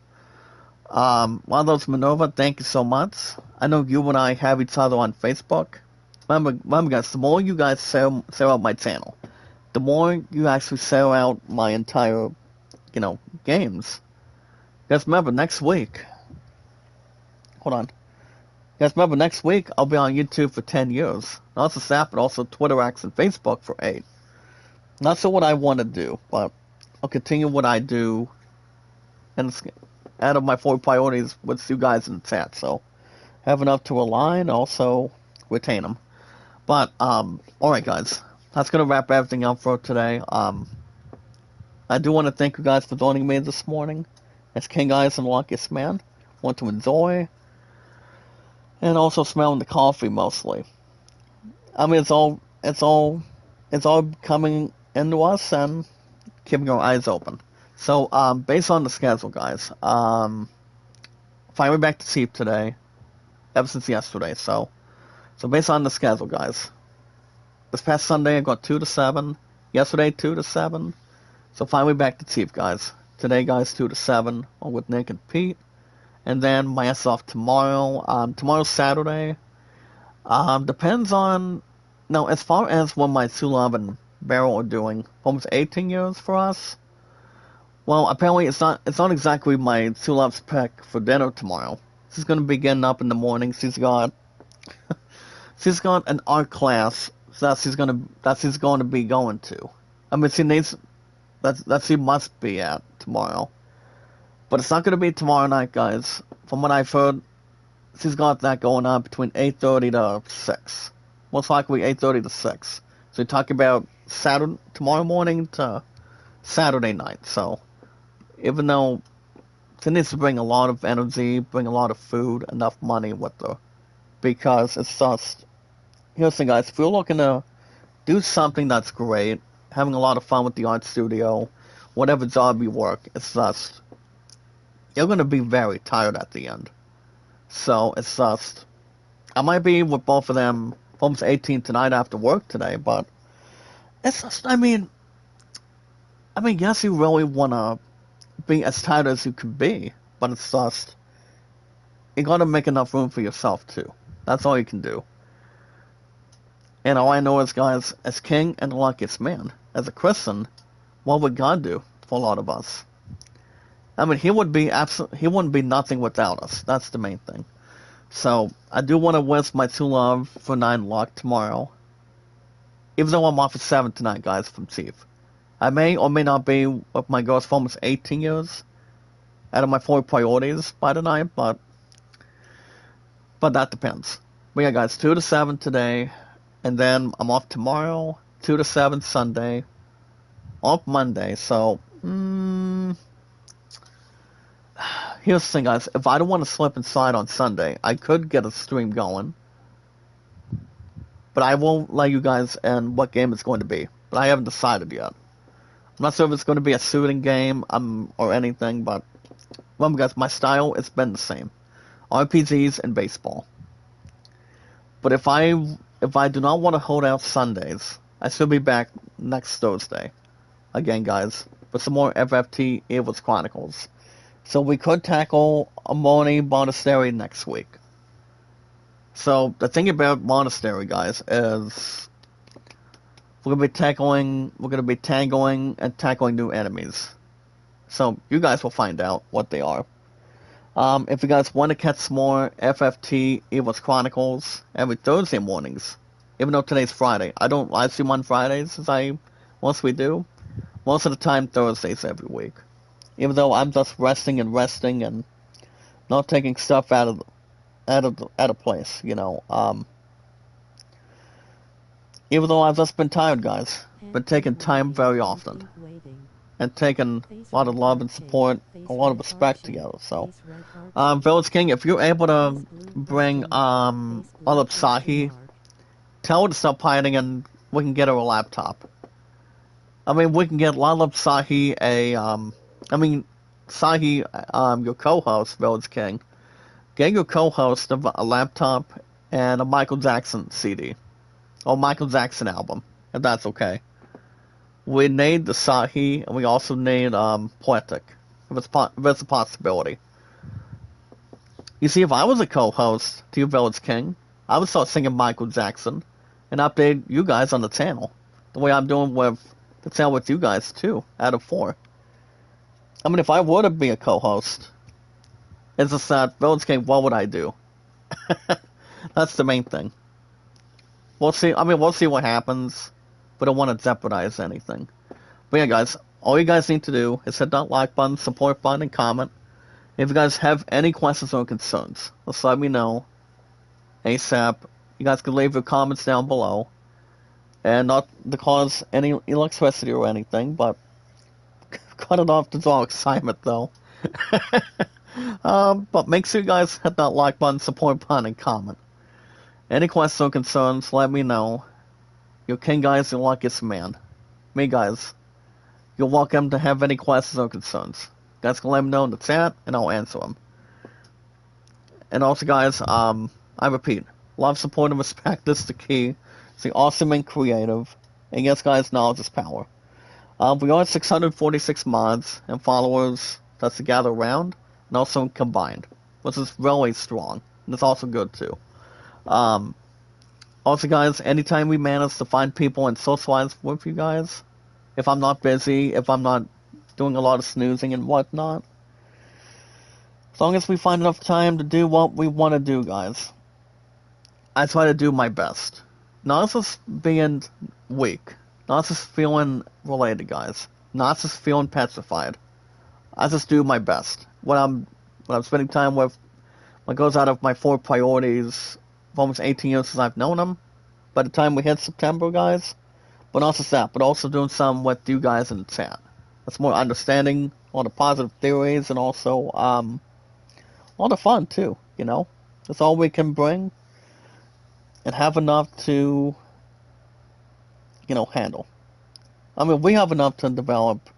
Those Minerva, thank you so much. I know you and I have each other on Facebook. Remember guys, the more you guys share out my channel, the more you actually share out my entire, games. Guys, remember, next week, hold on. Guys, remember, next week, I'll be on YouTube for 10 years. Not just that, but also Twitter, X, and Facebook for 8. Not sure what I want to do, but I'll continue what I do, and it's out of my 4 priorities with you guys in the chat, so have enough to align, also retain them. But, alright guys, that's going to wrap everything up for today. I do want to thank you guys for joining me this morning. As King Eyes and Luckiest Man, want to enjoy, and also smelling the coffee mostly. I mean, it's all coming into us and keeping our eyes open. So, based on the schedule, guys, finally back to sleep today, ever since yesterday. So based on the schedule, guys, this past Sunday I got 2 to 7. Yesterday 2 to 7. So finally back to Chief, guys. Today, guys, 2 to 7 with Nick and Pete, and then my ass off tomorrow. Tomorrow's Saturday. Depends on now as far as when my Sulab and Barrel are doing. Almost 18 years for us. Well, apparently it's not exactly my Sulab's pick for dinner tomorrow. She's gonna be getting up in the morning. She's got an art class that she's going to be going to. I mean, she needs that she must be at tomorrow, but it's not going to be tomorrow night, guys. From what I've heard, she's got that going on between 8:30 to 6, most likely 8:30 to 6. So you're talking about tomorrow morning to Saturday night. So even though she needs to bring a lot of energy, bring a lot of food, enough money with her, because it's just, here's the thing, guys, if you're looking to do something that's great, having a lot of fun with the art studio, whatever job you work, it's just, you're going to be very tired at the end. So it's just, I might be with both of them almost 18 tonight after work today, but it's just, I mean, yes, you really want to be as tired as you can be, but it's just, you got to make enough room for yourself too. That's all you can do. And all I know is, guys, as King and the Luckiest Man, as a Christian, what would God do for a lot of us? I mean, he wouldn't be nothing without us. That's the main thing. So, I do want to wish my true love for 9 luck tomorrow. Even though I'm off at 7 tonight, guys, from Chief. I may or may not be with my girls for almost 18 years out of my 4 priorities by tonight, but that depends. But yeah, guys, 2 to 7 today, and then I'm off tomorrow, 2 to 7 Sunday, off Monday, so, here's the thing, guys, if I don't want to slip inside on Sunday, I could get a stream going, but I won't let you guys in what game it's going to be, but I haven't decided yet. I'm not sure if it's going to be a shooting game, or anything, but remember, guys, my style, it's been the same. RPGs and baseball. But if I do not want to hold out Sundays, I should be back next Thursday. Again, guys, for some more FFT Ivalice Chronicles. So we could tackle a Monastery Monastery next week. So the thing about Monastery, guys, is we're gonna be tangling and tackling new enemies. So you guys will find out what they are. If you guys want to catch some more FFT Ivalice Chronicles every Thursday mornings, even though today's Friday, I don't live stream on Fridays as I mostly do. Most of the time Thursdays every week. Even though I'm just resting and not taking stuff out of place, you know. Even though I've just been tired, guys, been taking time very often, and taking a lot of love and support, a lot of respect together. So, Village King, if you're able to bring Malab Sahi, tell her to stop hiding, and we can get her a laptop. I mean, we can get Lalab Sahi Sahi, your co-host, Village King, get your co-host a laptop and a Michael Jackson CD. Or Michael Jackson album, if that's okay. We need the Sahi, and we also need Poetic, if it's a possibility. You see, if I was a co-host to your Village King, I would start singing Michael Jackson and update you guys on the channel. The way I'm doing with the channel with you guys, too, out of 4. I mean, if I were to be a co-host, it's just that Village King, what would I do? That's the main thing. We'll see. I mean, we'll see what happens, but I don't want to jeopardize anything. But yeah, guys, all you guys need to do is hit that like button, support button, and comment. If you guys have any questions or concerns, just let me know ASAP. You guys can leave your comments down below. And not to cause any electricity or anything, but cut it off to draw excitement, though. But make sure you guys hit that like button, support button, and comment. Any questions or concerns, let me know. Your king, guys, your luckiest man. Me, guys. You're welcome to have any questions or concerns. You guys can let me know in the chat, and I'll answer them. And also, guys, I repeat, love, support, and respect is the key. It's awesome and creative. And yes, guys, knowledge is power. We are 646 mods and followers that's to gather around, and also combined, which is really strong. And it's also good, too. Also, guys, anytime we manage to find people and socialize with you guys, if I'm not busy, if I'm not doing a lot of snoozing and whatnot, as long as we find enough time to do what we want to do, guys, I try to do my best. Not just being weak, not just feeling related, guys, not just feeling petrified. I just do my best. When I'm spending time with, what goes out of my 4 priorities, of almost 18 years since I've known them. By the time we hit September, guys, but not just that, but also doing some with you guys in the chat. That's more understanding all the positive theories and also all the fun too. You know, that's all we can bring and have enough to, handle. I mean, we have enough to develop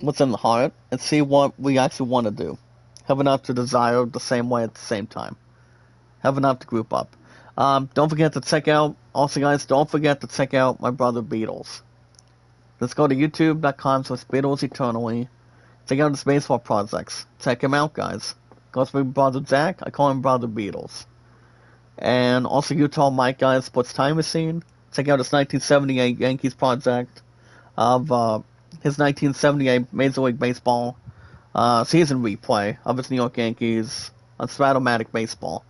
what's in the heart and see what we actually want to do. Have enough to desire the same way at the same time. Have enough to group up. Don't forget to check out, also guys, don't forget to check out my brother Beatles. Let's go to youtube.com/Beatles Eternally. Check out his baseball projects. Check him out, guys. Goes with brother Jack, I call him brother Beatles. And also Utah Mike, guys, puts Time Machine. Check out his 1978 Yankees project of his 1978 Major League Baseball season replay of his New York Yankees on Stratomatic Baseball.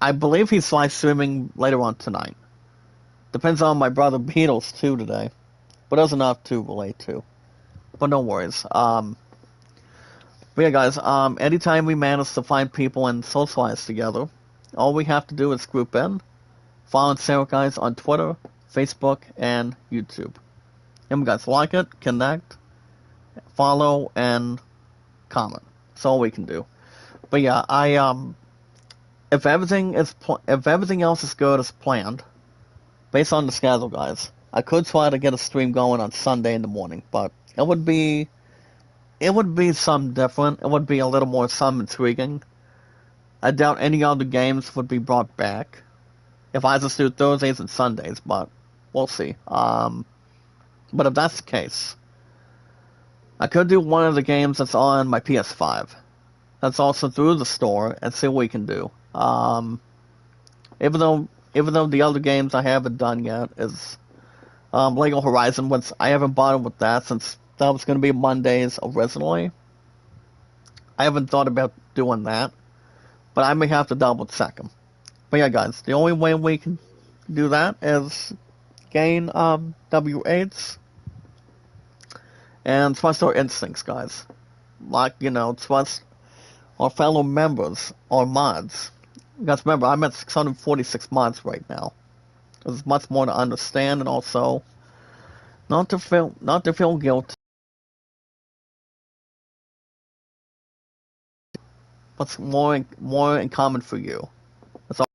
I believe he's live streaming later on tonight. Depends on my brother Beatles too today, but that's enough to relate to. But no worries. But yeah, guys. Anytime we manage to find people and socialize together, all we have to do is group in, follow and share, guys, on Twitter, Facebook, and YouTube. And we guys like it, connect, follow, and comment. That's all we can do. But yeah, if everything else is good as planned, based on the schedule, guys, I could try to get a stream going on Sunday in the morning, but it would be something different. It would be a little more something intriguing. I doubt any other games would be brought back if I just do Thursdays and Sundays, but we'll see. But if that's the case, I could do one of the games that's on my PS5. That's also through the store and see what we can do. Even though the other games I haven't done yet is Lego Horizon, which I haven't bothered with that since that was going to be Mondays originally. I haven't thought about doing that, but I may have to double check them. But yeah, guys, the only way we can do that is gain W8s and trust our instincts, guys. Like, trust our fellow members, our mods. Guys, remember, I'm at 646 mods right now. There's much more to understand, and also not to feel guilty. What's more in common for you? That's all.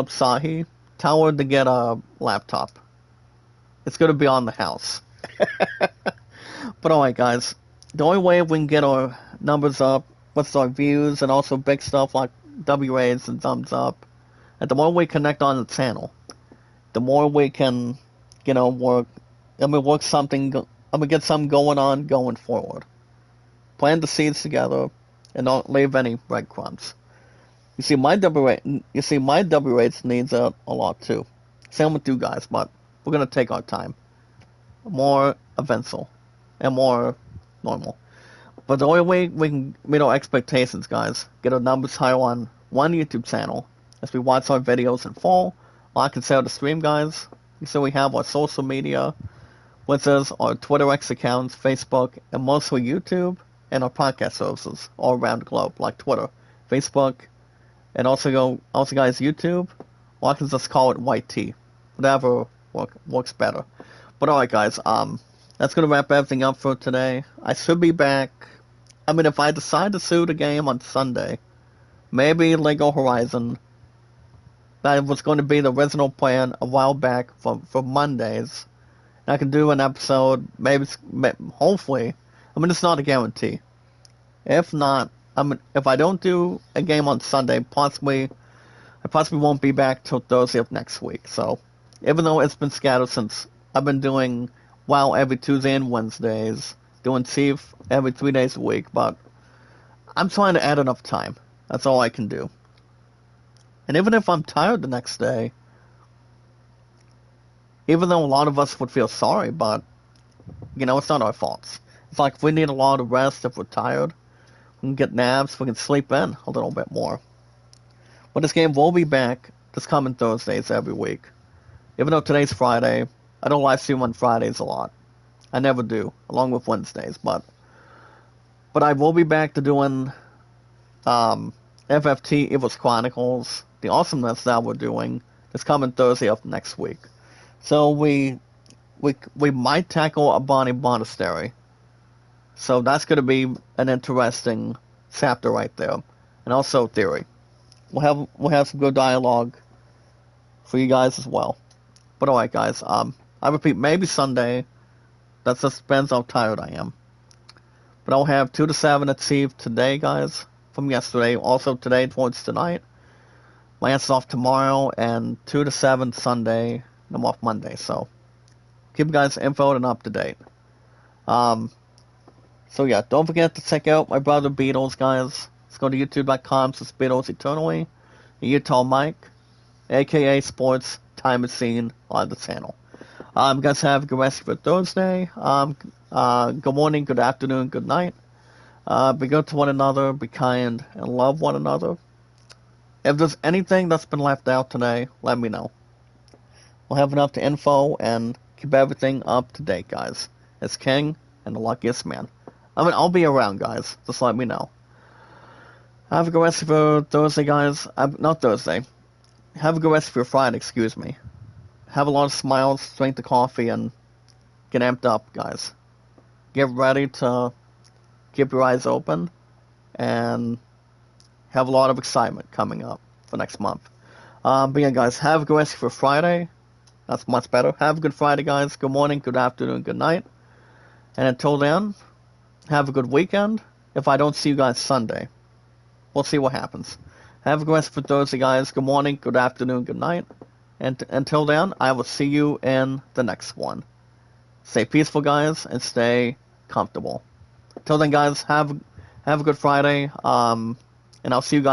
Sahi, tell her to get a laptop. It's gonna be on the house. But alright, guys. The only way we can get our numbers up, what's our views, and also big stuff like WAs and thumbs up, and the more we connect on the channel, the more we can, work. Get something going on going forward. plant the seeds together and don't leave any breadcrumbs. My W rates needs a lot too. Same with you guys, but we're gonna take our time. More eventful and more normal. But the only way we can meet our expectations, guys, get our numbers higher on one YouTube channel as we watch our videos in full, like and share the stream, guys. So we have our social media, which is our Twitter X accounts, Facebook, and mostly YouTube, and our podcast services all around the globe, like Twitter, Facebook, and also guys, YouTube, or I can just call it White Tea. Whatever works better. But alright guys, that's gonna wrap everything up for today. I should be back. I mean, if I decide to sue the game on Sunday, maybe Lego Horizon, that was going to be the original plan a while back for Mondays. And I can do an episode, hopefully. I mean, it's not a guarantee. If not, if I don't do a game on Sunday, I possibly won't be back till Thursday of next week. So, even though it's been scattered since I've been doing WoW every Tuesday and Wednesdays, doing Thief every 3 days a week, but I'm trying to add enough time. That's all I can do. And even if I'm tired the next day, even though a lot of us would feel sorry, but, it's not our faults. It's like if we need a lot of rest, if we're tired, we can get naps, we can sleep in a little bit more. But this game will be back this coming Thursdays every week. Even though today's Friday, I don't live stream on Fridays a lot. I never do, along with Wednesdays, but I will be back to doing FFT Ivalice Chronicles, the awesomeness that we're doing this coming Thursday of next week. So we might tackle a Bonnie Monastery. So that's going to be an interesting chapter right there, and also theory. We'll have some good dialogue for you guys as well. But alright guys, I repeat, maybe Sunday. That just depends how tired I am. But I'll have 2 to 7 at Steve today, guys, from yesterday. Also today towards tonight. My answer's off tomorrow, and 2 to 7 Sunday, and I'm off Monday. So keep you guys info and up to date. So yeah, don't forget to check out my brother Beatles, guys. Let's go to youtube.com/Beatles Eternally. Utah Mike, aka Sports Time Machine, on the channel. You guys have a good rest of your Thursday. Good morning, good afternoon, good night. Be good to one another, be kind, and love one another. If there's anything that's been left out today, let me know. We'll have enough to info and keep everything up to date, guys. It's King and the luckiest man. I'll be around, guys. Just let me know. Have a good rest of your Thursday, guys. Not Thursday. Have a good rest of your Friday, excuse me. Have a lot of smiles, drink the coffee, and get amped up, guys. Get ready to keep your eyes open and have a lot of excitement coming up for next month. But yeah, guys, have a good rest of your Friday. That's much better. Have a good Friday, guys. Good morning, good afternoon, good night. And until then, have a good weekend. If I don't see you guys Sunday, we'll see what happens. Have a good rest for Thursday, guys. Good morning, good afternoon, good night. And until then, I will see you in the next one. Stay peaceful, guys, and stay comfortable. Till then, guys, have a good Friday. And I'll see you guys